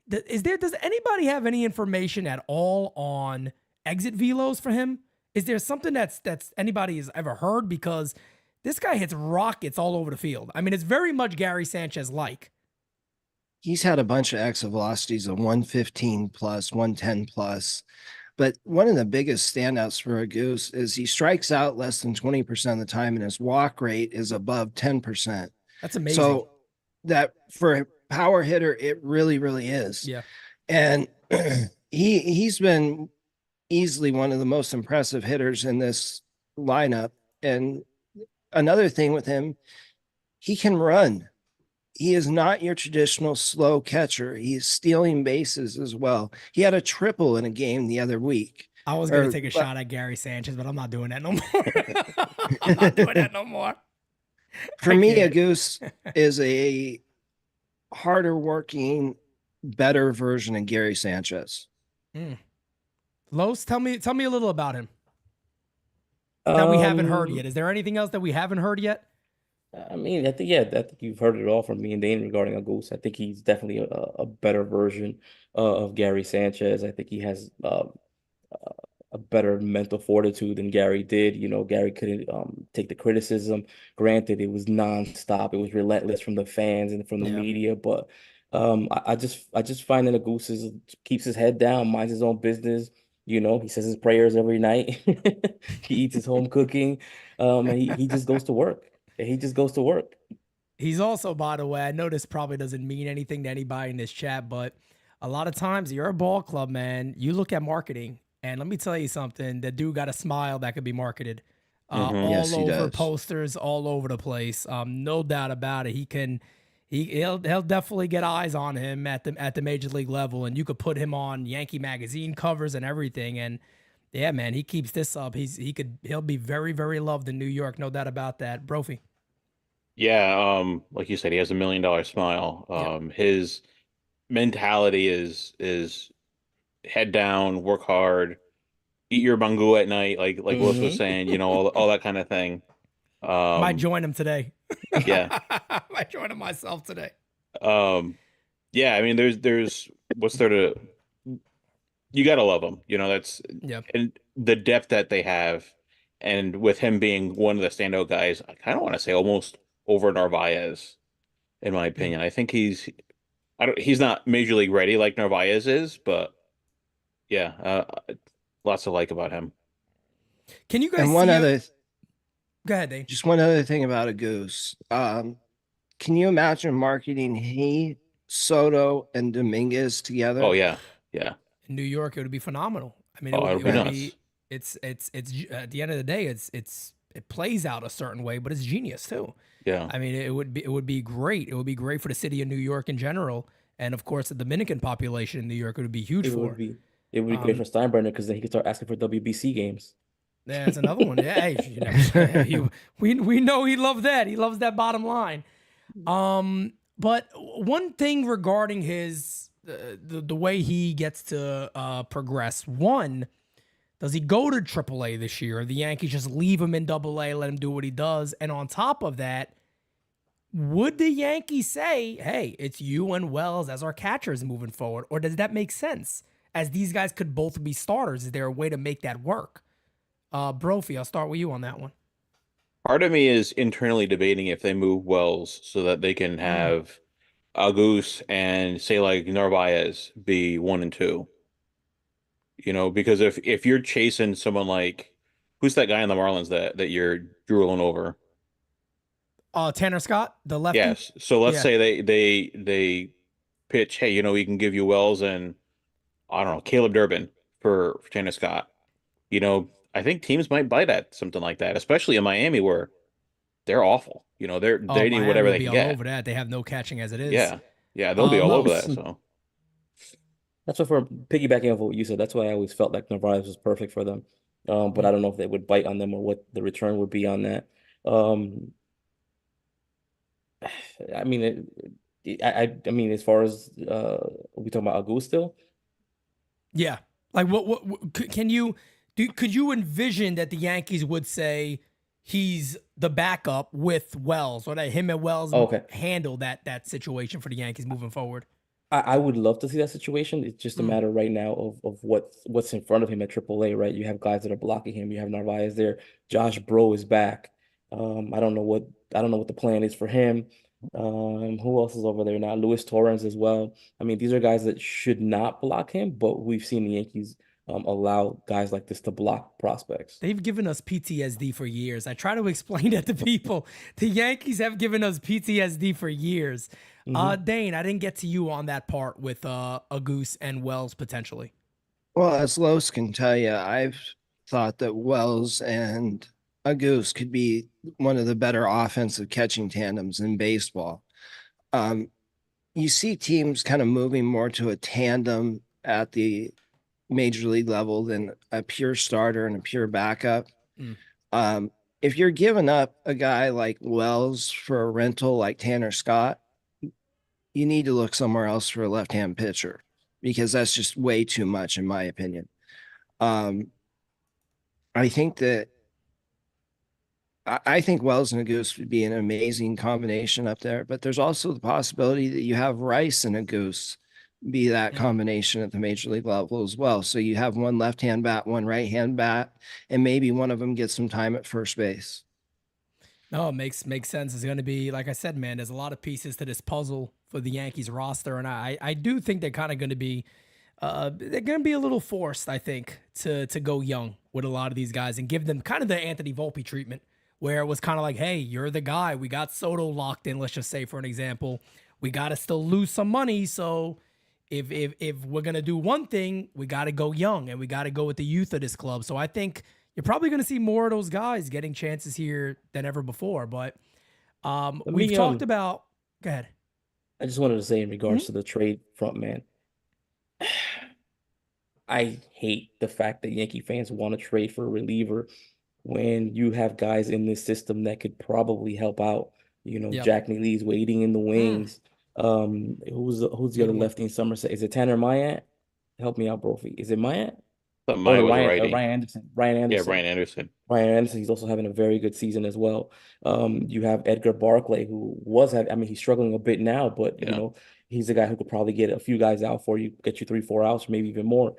does anybody have any information at all on exit velos for him? Is there something that's anybody has ever heard? Because this guy hits rockets all over the field. I mean, it's very much Gary Sanchez like. He's had a bunch of exit velocities of 115 plus, 110 plus. But one of the biggest standouts for a Goose is he strikes out less than 20% of the time, and his walk rate is above 10%. That's amazing. So that for a power hitter, it really, really is. Yeah. And he's been easily one of the most impressive hitters in this lineup. And another thing with him, he can run. He is not your traditional slow catcher. He's stealing bases as well. He had a triple in a game the other week. I was going to take a shot at Gary Sanchez, but I'm not doing that no more. I'm not doing that no more. For me, a Goose is a harder working, better version of Gary Sanchez. Los, tell me a little about him that we haven't heard yet. Is there anything else that we haven't heard yet? I mean, I think you've heard it all from me and Dane regarding a Goose. I think he's definitely a better version of Gary Sanchez. I think he has a better mental fortitude than Gary did. You know, Gary couldn't take the criticism. Granted, it was nonstop. It was relentless from the fans and from the media. But I just find that a Goose keeps his head down, minds his own business. You know, he says his prayers every night. He eats his home cooking, and he just goes to work. He just goes to work. He's also, by the way, I know this probably doesn't mean anything to anybody in this chat, but a lot of times you're a ball club, man. You look at marketing, and let me tell you something. The dude got a smile that could be marketed all Yes, he over does. posters, all over the place. No doubt about it. He'll definitely get eyes on him at the major league level, and you could put him on Yankee magazine covers and everything. And yeah, man, he keeps this up. He'll be very, very loved in New York. No doubt about that. Brophy. Yeah, like you said, he has $1 million smile. His mentality is head down, work hard, eat your mango at night, like Los was saying, you know, all that kind of thing. Might join him today. Yeah. Might join him myself today. Yeah, I mean, there's what's there to, you gotta love him, you know, that's and the depth that they have, and with him being one of the standout guys, I kind of want to say almost over Narvaez, in my opinion. I think he's not major league ready like Narvaez is, but yeah, lots to like about him. Can you guys And one other go ahead, Dave. just one other thing about a Goose. Can you imagine marketing he, Soto, and Dominguez together? Oh yeah. Yeah. In New York, it would be phenomenal. I mean, it would be nuts. It's at the end of the day, it plays out a certain way, but it's genius too. Yeah. I mean, it would be great. It would be great for the city of New York in general, and of course, the Dominican population in New York, it would be huge It for. would be great for Steinbrenner because then he could start asking for WBC games. Yeah, that's another one. Yeah, hey, we know he loves that. He loves that bottom line. But one thing regarding his the way he gets to progress. One, does he go to AAA this year? Or the Yankees just leave him in AA, let him do what he does? And on top of that, would the Yankees say, "Hey, it's you and Wells as our catchers moving forward," or does that make sense? As these guys could both be starters, is there a way to make that work? Brophy, I'll start with you on that one. Part of me is internally debating if they move Wells so that they can have a Goose and say like Narvaez be 1 and 2. You know, because if you're chasing someone like, who's that guy in the Marlins that you're drooling over? Tanner Scott, the lefty. Yes. So let's say they pitch, hey, you know, we can give you Wells and I don't know, Caleb Durbin for Tanner Scott. You know, I think teams might bite at something like that, especially in Miami where they're awful. You know, Oh, they need Miami whatever will they be can all get. over that. They have no catching as it is. Yeah. Yeah, they'll be all Well, over that. So That's what, for piggybacking off what you said, that's why I always felt like Narvaez was perfect for them. But I don't know if they would bite on them or what the return would be on that. Um, I mean, I mean, as far as we talking about Agu still? yeah. Like can you could you envision that the Yankees would say he's the backup with Wells, or that him and Wells Oh, okay. handle that situation for the Yankees moving forward? I would love to see that situation. It's just a matter right now of what's in front of him at AAA, right? You have guys that are blocking him. You have Narvaez there. Josh Bro is back. I don't know what the plan is for him. Who else is over there now? Luis Torrens as well. I mean, these are guys that should not block him, but we've seen the Yankees allow guys like this to block prospects. They've given us PTSD for years. I try to explain that to people. The Yankees have given us PTSD for years. Dane, I didn't get to you on that part with Goose and Wells potentially. Well, as Los can tell you, I've thought that Wells and Goose could be one of the better offensive catching tandems in baseball. You see teams kind of moving more to a tandem at the major league level than a pure starter and a pure backup. If you're giving up a guy like Wells for a rental like Tanner Scott, you need to look somewhere else for a left-hand pitcher, because that's just way too much, in my opinion. I think Wells and a Goose would be an amazing combination up there, but there's also the possibility that you have Rice and a Goose be that combination at the major league level as well. So you have one left-hand bat, one right-hand bat, and maybe one of them gets some time at first base. No, it makes sense. It's going to be, like I said, man, there's a lot of pieces to this puzzle for the Yankees roster. And I do think they're kind of going to be, they're going to be a little forced, I think, to go young with a lot of these guys and give them kind of the Anthony Volpe treatment, where it was kind of like, hey, you're the guy. We got Soto locked in, let's just say, for an example. We got to still lose some money. So if we're going to do one thing, we got to go young and we got to go with the youth of this club. So I think you're probably going to see more of those guys getting chances here than ever before. But we've talked about, go ahead. I just wanted to say in regards to the trade front, man, I hate the fact that Yankee fans want to trade for a reliever when you have guys in this system that could probably help out. You know, Jack Neely's waiting in the wings. Who's the other lefty in Somerset? Is it Tanner Mayat? Help me out, Brophy. Is it Mayat? but Maya was righty. Ryan Anderson. Ryan Anderson. Yeah, Ryan Anderson. Ryan Anderson, he's also having a very good season as well. You have Edgar Barclay, who was having, I mean, he's struggling a bit now, but you know, he's a guy who could probably get a few guys out for you, get you 3-4 outs, maybe even more.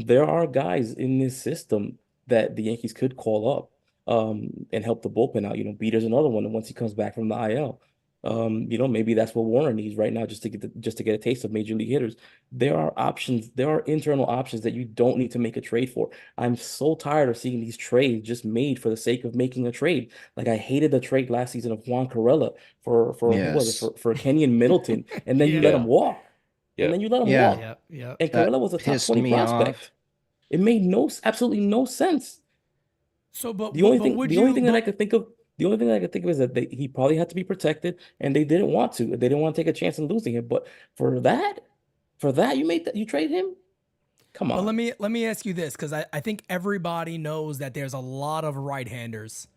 There are guys in this system that the Yankees could call up and help the bullpen out. You know, Beater's another one, and once he comes back from the IL. You know, maybe that's what Warner needs right now, just to get a taste of major league hitters. There are options, there are internal options that you don't need to make a trade for. I'm so tired of seeing these trades just made for the sake of making a trade. Like I hated the trade last season of Juan Corella for who was it, for Kenyon Middleton, and then you let him walk. And then you let him walk. And Corella was a top 20 prospect. It made absolutely no sense. So, but the only thing that I could think of is that he probably had to be protected, and they didn't want to. They didn't want to take a chance in losing him. But for that, you trade him? Come on. But let me ask you this, because I think everybody knows that there's a lot of right-handers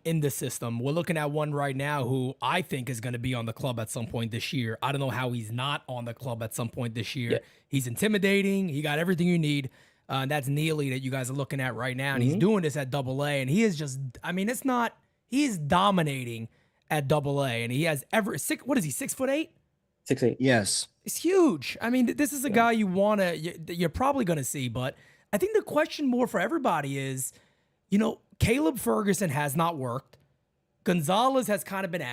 in the system. We're looking at one right now who I think is going to be on the club at some point this year. I don't know how he's not on the club at some point this year. He's intimidating. He got everything you need. That's Neely that you guys are looking at right now. And he's doing this at AA. And he is just, I mean, he's dominating at AA. And he has what is he, 6'8"? 6'8". Yes. It's huge. I mean, this is a guy you're probably going to see. But I think the question more for everybody is, you know, Caleb Ferguson has not worked. Gonzalez has kind of been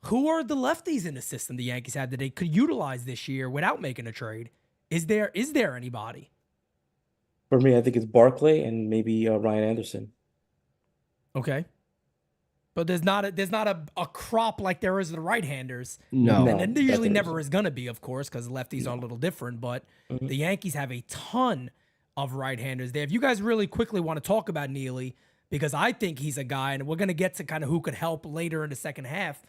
Who are the lefties in the system the Yankees have that they could utilize this year without making a trade? Is there anybody? For me, I think it's Barclay and maybe Ryan Anderson. Okay. But there's not a crop like there is the right-handers. No. And No, then there that usually there never isn't. is going to be, of course, because lefties are a little different. But Mhm. the Yankees have a ton of right-handers there. If you guys really quickly want to talk about Neely, because I think he's a guy, and we're going to get to kind of who could help later in the second half.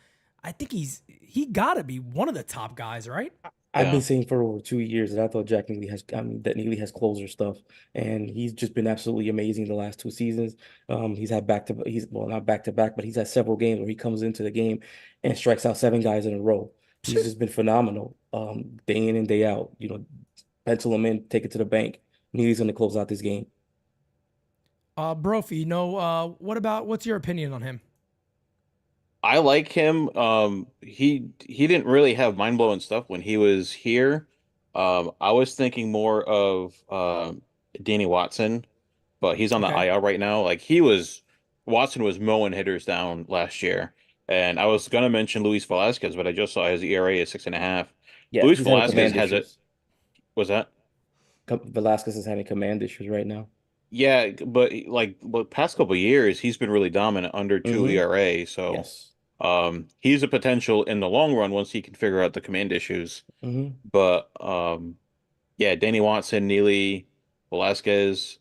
I think he got to be one of the top guys, right? I've Yeah. been saying for over 2 years that I thought Jack Neely has, I mean, that Neely has closer stuff, and he's just been absolutely amazing the last 2 seasons. He's had he's well, not back to back, but he's had several games where he comes into the game and strikes out 7 guys in a row. He's just been phenomenal, day in and day out. Pencil him in, take it to the bank. Neely's going to close out this game. Brophy, what's your opinion on him? I like him. He didn't really have mind-blowing stuff when he was here. I was thinking more of Danny Watson, but he's on the Okay. IL right now. Watson was mowing hitters down last year. And I was gonna mention Luis Velasquez, but I just saw his ERA is 6.5. Yeah, Luis he's having Velasquez command has it. issues. Was that? Velasquez is having command issues right now. Yeah, but past couple of years, he's been really dominant under two Hmm. ERA. So Yes. he's a potential in the long run once he can figure out the command issues. Hmm. But yeah, Danny Watson, Neely, Velasquez,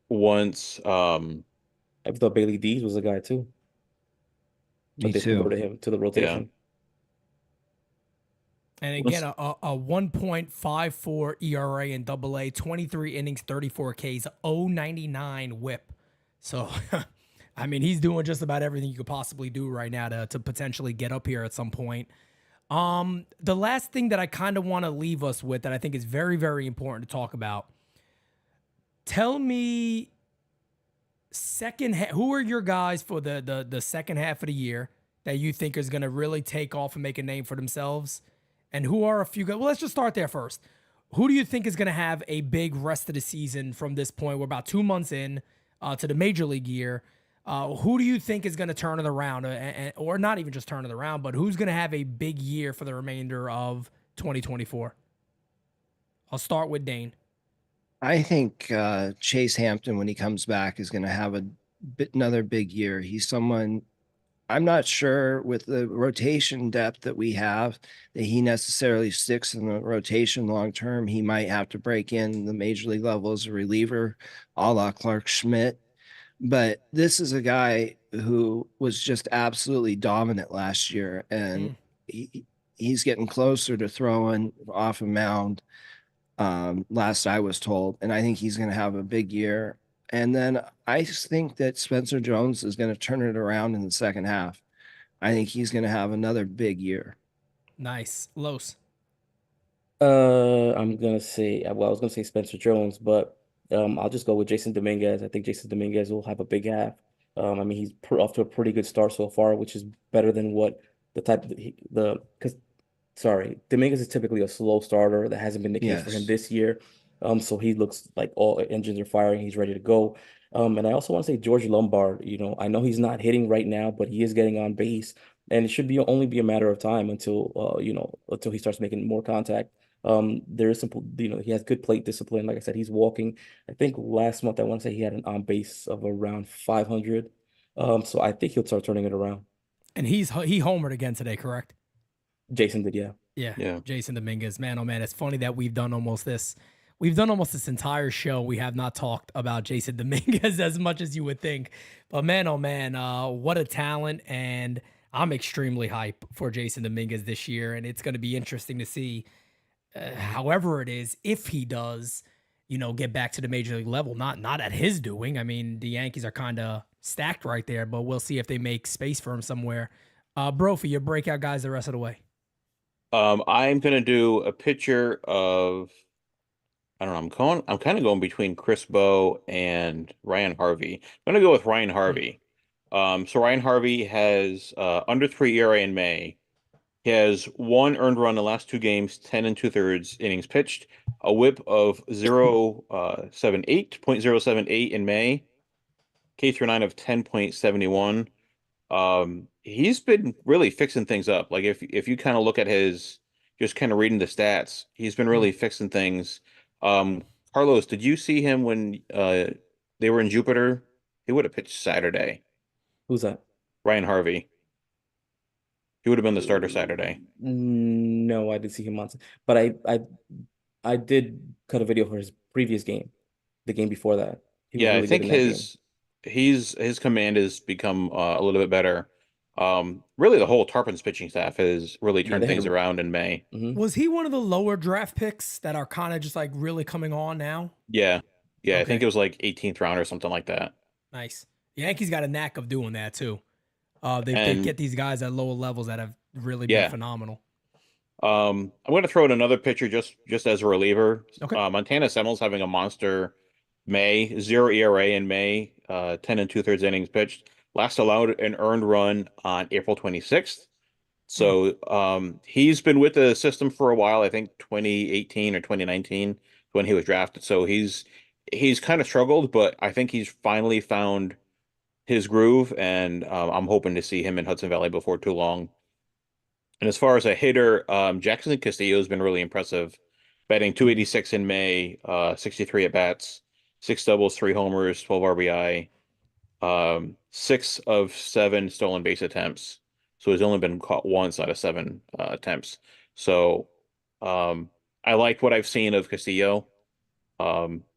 once I thought Bailey Dees was a guy too, Me but they too. promoted him to the yeah. rotation. And again, a 1.54 ERA in AA, 23 innings, 34 Ks, 0.99 whip. So, I mean, he's doing just about everything you could possibly do right now to potentially get up here at some point. The last thing that I kind of want to leave us with that I think is very, very important to talk about. Tell me who are your guys for the second half of the year that you think is going to really take off and make a name for themselves? And who are a few guys? Well, let's just start there first. Who do you think is going to have a big rest of the season from this point? We're about 2 months in to the major league year. Who do you think is going to turn it around, or not even just turn it around, but who's going to have a big year for the remainder of 2024? I'll start with Dane. I think Chase Hampton, when he comes back, is going to have another big year. He's someone I'm not sure with the rotation depth that we have that he necessarily sticks in the rotation long term. He might have to break in the major league level as a reliever, a la Clark Schmidt. But this is a guy who was just absolutely dominant last year, and he's getting closer to throwing off a mound. Last I was told, and I think he's going to have a big year. And then I just think that Spencer Jones is going to turn it around in the second half. I think he's going to have another big year. Nice. Los. I'm gonna say, well, I was gonna say Spencer Jones, but I'll just go with Jason Dominguez. I think Jason Dominguez will have a big half. I mean, he's off to a pretty good start so far, which is better than what the type of because sorry, Dominguez is typically a slow starter. That hasn't been the case for him Yes. this year. So he looks like all engines are firing. He's ready to go. And I also want to say George Lombard. I know he's not hitting right now, but he is getting on base, and it should be only be a matter of time until he starts making more contact. There is some, he has good plate discipline. Like I said, he's walking. I think last month I want to say he had an on base of around 500. So I think he'll start turning it around. And he homered again today, correct? Jason did, yeah. Yeah. Yeah. Jason Dominguez. Man, oh man, it's funny that we've done almost this entire show. We have not talked about Jason Dominguez as much as you would think. But man, oh man, what a talent. And I'm extremely hype for Jason Dominguez this year. And it's going to be interesting to see however it is, if he does, get back to the major league level, not at his doing. I mean, the Yankees are kind of stacked right there, but we'll see if they make space for him somewhere. Bro, for your breakout guys the rest of the way. I'm gonna do a picture of I don't know. I'm kind of going between Chris Bowe and Ryan Harvey. I'm gonna go with Ryan Harvey. So Ryan Harvey has under 3 ERA in May. He has 1 earned run in the last 2 games, 10 and 2/3 innings pitched, a whip of 0.078 in May, K through 9 of 10.71. He's been really fixing things up. Like if you kind of look at his just kind of reading the stats, he's been really fixing things. Carlos, did you see him when they were in Jupiter? He would have pitched Saturday. Who's that? Ryan Harvey. He would have been the starter Saturday. No, I did see him on, but I did cut a video for his previous game, the game before that. He was Yeah, I really good think in that game. his command has become a little bit better. Really, the whole Tarpon's pitching staff has really Yeah, turned they had things a around in May. Was he one of the lower draft picks that are kind of just like really coming on now? Yeah, yeah, I think Okay, it was like 18th round or something like that. nice. Yankees got a knack of doing that too. They And get these guys at lower levels that have really been yeah, phenomenal. I'm going to throw in another pitcher just as a reliever. Okay. Montana Semmel's having a monster May, 0 ERA in May, 10 and 2/3 innings pitched. Last allowed an earned run on April 26th. Hmm. So he's been with the system for a while. I think 2018 or 2019 when he was drafted. So he's kind of struggled, but I think he's finally found his groove, and I'm hoping to see him in Hudson Valley before too long. And as far as a hitter, Jackson Castillo has been really impressive, batting 286 in May, 63 at bats, 6 doubles, 3 homers, 12 RBI, 6 of 7 stolen base attempts. So he's only been caught once out of 7 attempts. So I like what I've seen of Castillo.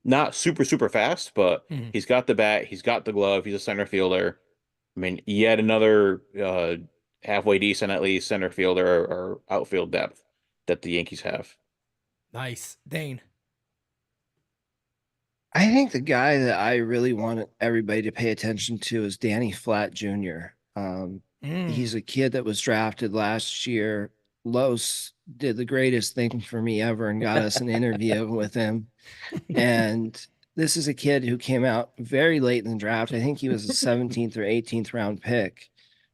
Not super fast, but Mhm. he's got the bat, he's got the glove, he's a center fielder. I mean, yet another halfway decent, at least, center fielder or outfield depth that the Yankees have. Nice, Dane. I think the guy that I really want everybody to pay attention to is Danny Flatt Jr. He's a kid that was drafted last year. Los did the greatest thing for me ever and got us an interview with him. And this is a kid who came out very late in the draft. I think he was a 17th or 18th round pick.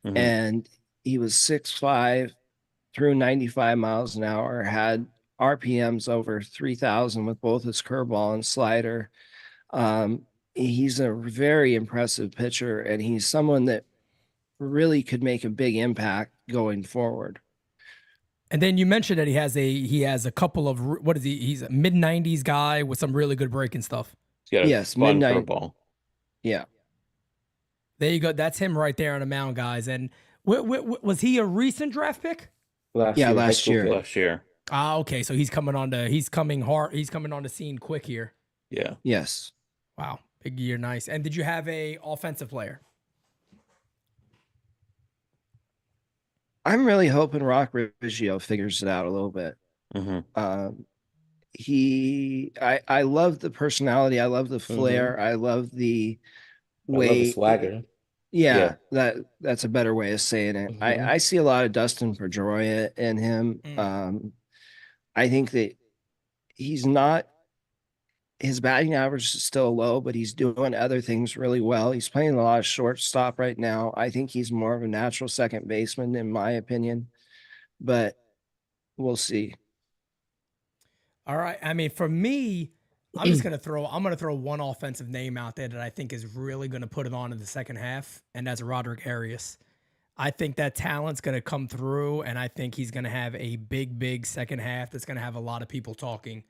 Mhm. And he was 6'5", threw 95 miles an hour, had RPMs over 3,000 with both his curveball and slider. He's a very impressive pitcher, and he's someone that really could make a big impact going forward. And then you mentioned that he has a couple of what is he? He's a mid 90s guy with some really good breaking stuff. He's got a Yes, fun midnight. curveball. Yeah. There you go. That's him right there on the mound, guys. And was he a recent draft pick? last Yeah, year, high last school year. kid. Last year. Ah, okay. So he's coming on he's coming on the scene quick here. Yeah. Yes. Wow, big year, nice. And did you have a offensive player? I'm really hoping Rock Riggio figures it out a little bit. Hmm. I love the personality. I love the flair. I love the I love the way. swagger. Yeah, that's a better way of saying it. I see a lot of Dustin Pedroia in him. I think that he's not, his batting average is still low, but he's doing other things really well. He's playing a lot of shortstop right now. I think he's more of a natural second baseman, in my opinion, but we'll see. All right. I mean, for me, I'm gonna throw one offensive name out there that I think is really gonna put it on in the second half, and that's Roderick Arias. I think that talent's gonna come through, and I think he's gonna have a big second half that's gonna have a lot of people talking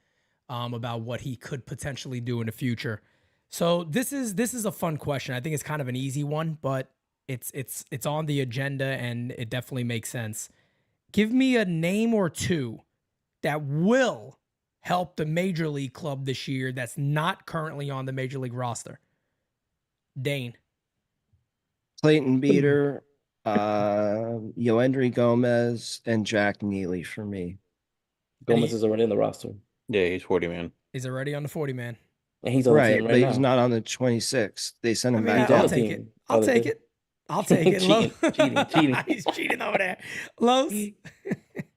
about what he could potentially do in the future. So this is a fun question. I think it's kind of an easy one, but it's on the agenda, and it definitely makes sense. Give me a name or two that will help the major league club this year that's not currently on the major league roster. Dane. Clayton Beater, Yoendry Gomez, and Jack Neely for me. Gomez is already in the roster. Yeah, he's 40 man. He's already on the 40 man. And he's on the team But right now. he's not on the 26th. They sent him I mean, back He's on I'll the down. take it. team. I'll Oh, take they- it. I'll take it. Cheating. He's cheating over there. Los.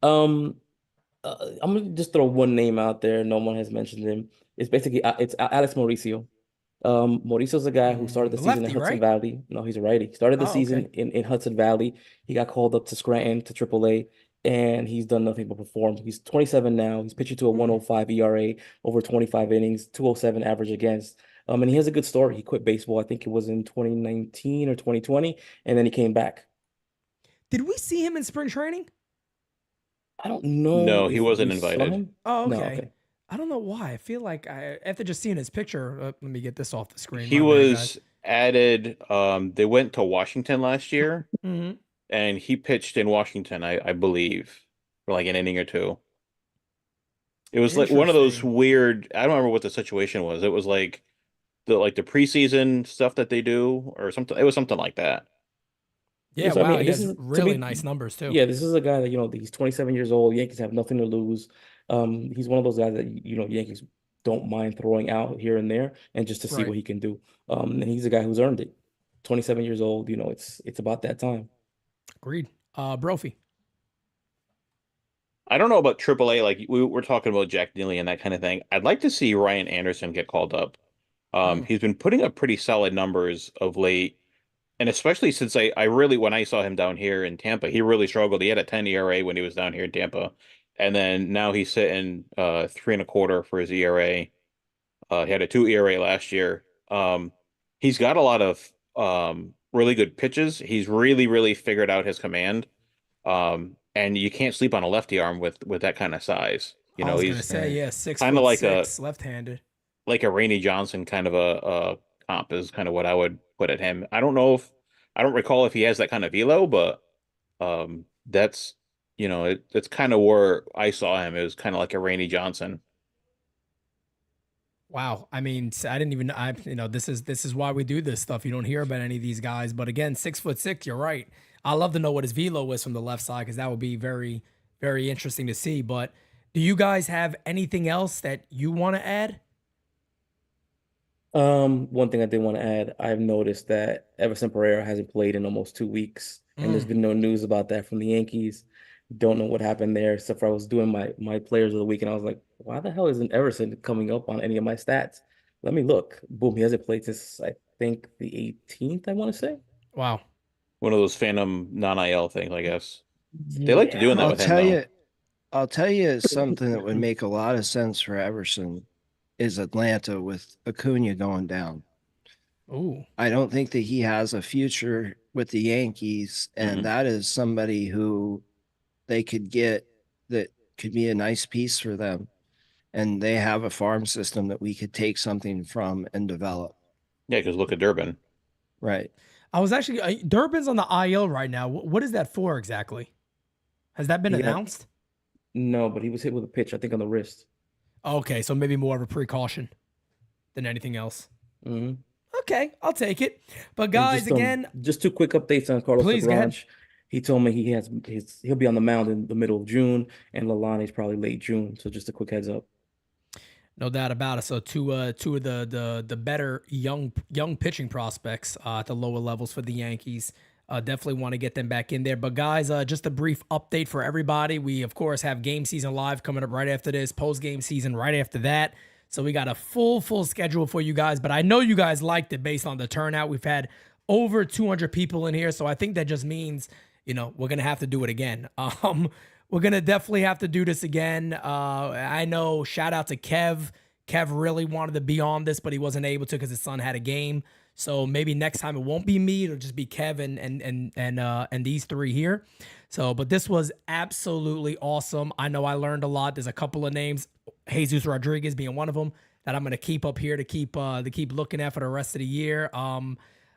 I'm gonna just throw one name out there. No one has mentioned him. It's basically it's Alex Mauricio. Mauricio's a guy who started the season in Lefty, Hudson right? Valley. No, he's a righty. Started the Oh, season okay. in Hudson Valley. He got called up to Scranton to AAA, and he's done nothing but perform. He's 27 now. He's pitching to a 105 ERA over 25 innings, 207 average against. And he has a good story. He quit baseball, I think it was in 2019 or 2020, and then he came back. Did we see him in spring training? I don't know. No, he if wasn't we saw invited. him. Oh, No, okay. okay. I don't know why. I feel like after just seeing his picture, let me get this off the screen. He My bad, was guys. added. They went to Washington last year, Mhm. and he pitched in Washington, I believe, for like an inning or two. It was like one of those Interesting. weird. I don't remember what the situation was. It was like the preseason stuff that they do or something. It was something like that. Yeah, So I wow, mean, he this has is to really me. nice numbers too. Yeah, this is a guy that he's 27 years old. Yankees have nothing to lose. He's one of those guys that Yankees don't mind throwing out here and there, and just to see Right. what he can do. And he's a guy who's earned it. 27 years old. It's about that time. Agreed. Brophy. I don't know about AAA. Like we're talking about Jack Neely and that kind of thing. I'd like to see Ryan Anderson get called up. He's been putting up pretty solid numbers of late. And especially since I really, when I saw him down here in Tampa, he really struggled. He had a 10 ERA when he was down here in Tampa. And then now he's sitting 3.25 for his ERA. He had a 2 ERA last year. He's got a lot of really good pitches. He's really, really figured out his command. And you can't sleep on a lefty arm with that kind of size. I was gonna He's say, yeah, 6 kind of foot like 6, left-handed. a Rainey Johnson kind of a comp is kind of what I would put at him. I don't recall if he has that kind of velo, but that's it's kind of where I saw him. It was kind of like a Rainey Johnson. Wow. I mean, I didn't even this is why we do this stuff. You don't hear about any of these guys, but again, 6'6", you're right. I love to know what his velo is from the left side because that would be very, very interesting to see. But do you guys have anything else that you want to add? One thing I did want to add, I've noticed that Everson Pereira hasn't played in almost 2 weeks, and there's been no news about that from the Yankees. Don't know what happened there, except for I was doing my players of the week, and I was like, why the hell isn't Everson coming up on any of my stats? Let me look. Boom, he hasn't played since I think the 18th, I want to say. Wow. One of those phantom non-IL things, I guess. They like to doing that with him, though. I'll tell you something that would make a lot of sense for Everson is Atlanta with Acuna going down. Ooh. I don't think that he has a future with the Yankees, and that is somebody who they could get that could be a nice piece for them. And they have a farm system that we could take something from and develop. Yeah, because look at Durbin. Right. I was actually Durbin's on the IL right now. What is that for exactly? Has that been announced? No, but he was hit with a pitch, I think, on the wrist. Okay, so maybe more of a precaution than anything else. Mm-hmm. Okay, I'll take it. But guys, just 2 quick updates on Carlos Please, go ahead. Lagrange. He told me he'll be on the mound in the middle of June, and Lalani's probably late June. So just a quick heads up. No doubt about it. So two of the better young pitching prospects at the lower levels for the Yankees. Definitely want to get them back in there. But guys, just a brief update for everybody. We of course have game season live coming up right after this, post game season right after that. So we got a full schedule for you guys. But I know you guys liked it based on the turnout. We've had over 200 people in here, so I think that just means we're gonna have to do it again. We're going to definitely have to do this again. I know, shout out to Kev. Kev really wanted to be on this, but he wasn't able to because his son had a game. So maybe next time it won't be me. It'll just be Kev and these three here. So, but this was absolutely awesome. I know I learned a lot. There's a couple of names, Jesus Rodriguez being one of them, that I'm going to keep up here to keep looking at for the rest of the year.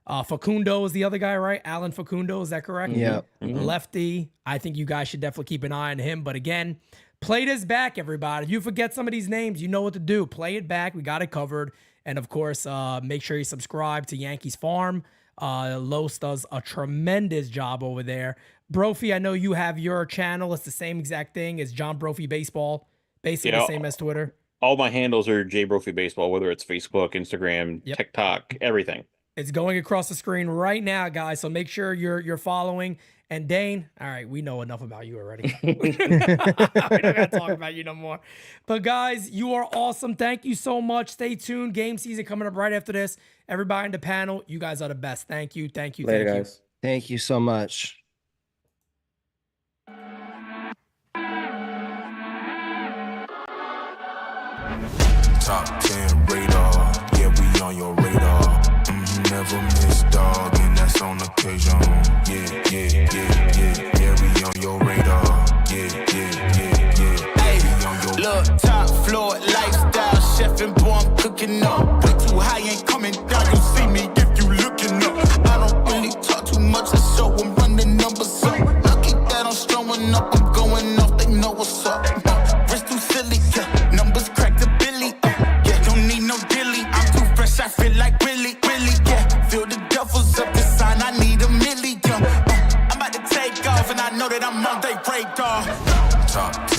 Facundo is the other guy, right? Alan Facundo, is that correct? Yeah. Mm-hmm. Lefty. I think you guys should definitely keep an eye on him. But again, play this back, everybody. If you forget some of these names, you know what to do. Play it back. We got it covered. And of course, make sure you subscribe to Yankees Farm. Los does a tremendous job over there. Brophy, I know you have your channel. It's the same exact thing as John Brophy Baseball. Basically the same as Twitter. All my handles are J Brophy Baseball, whether it's Facebook, Instagram, TikTok, everything. It's going across the screen right now, guys. So make sure you're following. And Dane, all right, we know enough about you already. We don't got to talk about you no more. But guys, you are awesome. Thank you so much. Stay tuned. Game season coming up right after this. Everybody in the panel, you guys are the best. Thank you. Thank you. Later, thank guys. You. Thank you so much. Top 10 radar, yeah, we on your radar. Never miss, dog, and that's on occasion. Yeah, we on your radar. Yeah. Hey, look, top floor, lifestyle, chef and boy, I'm cooking up. Way too high, ain't coming down, you see me if you look. on they radar. Top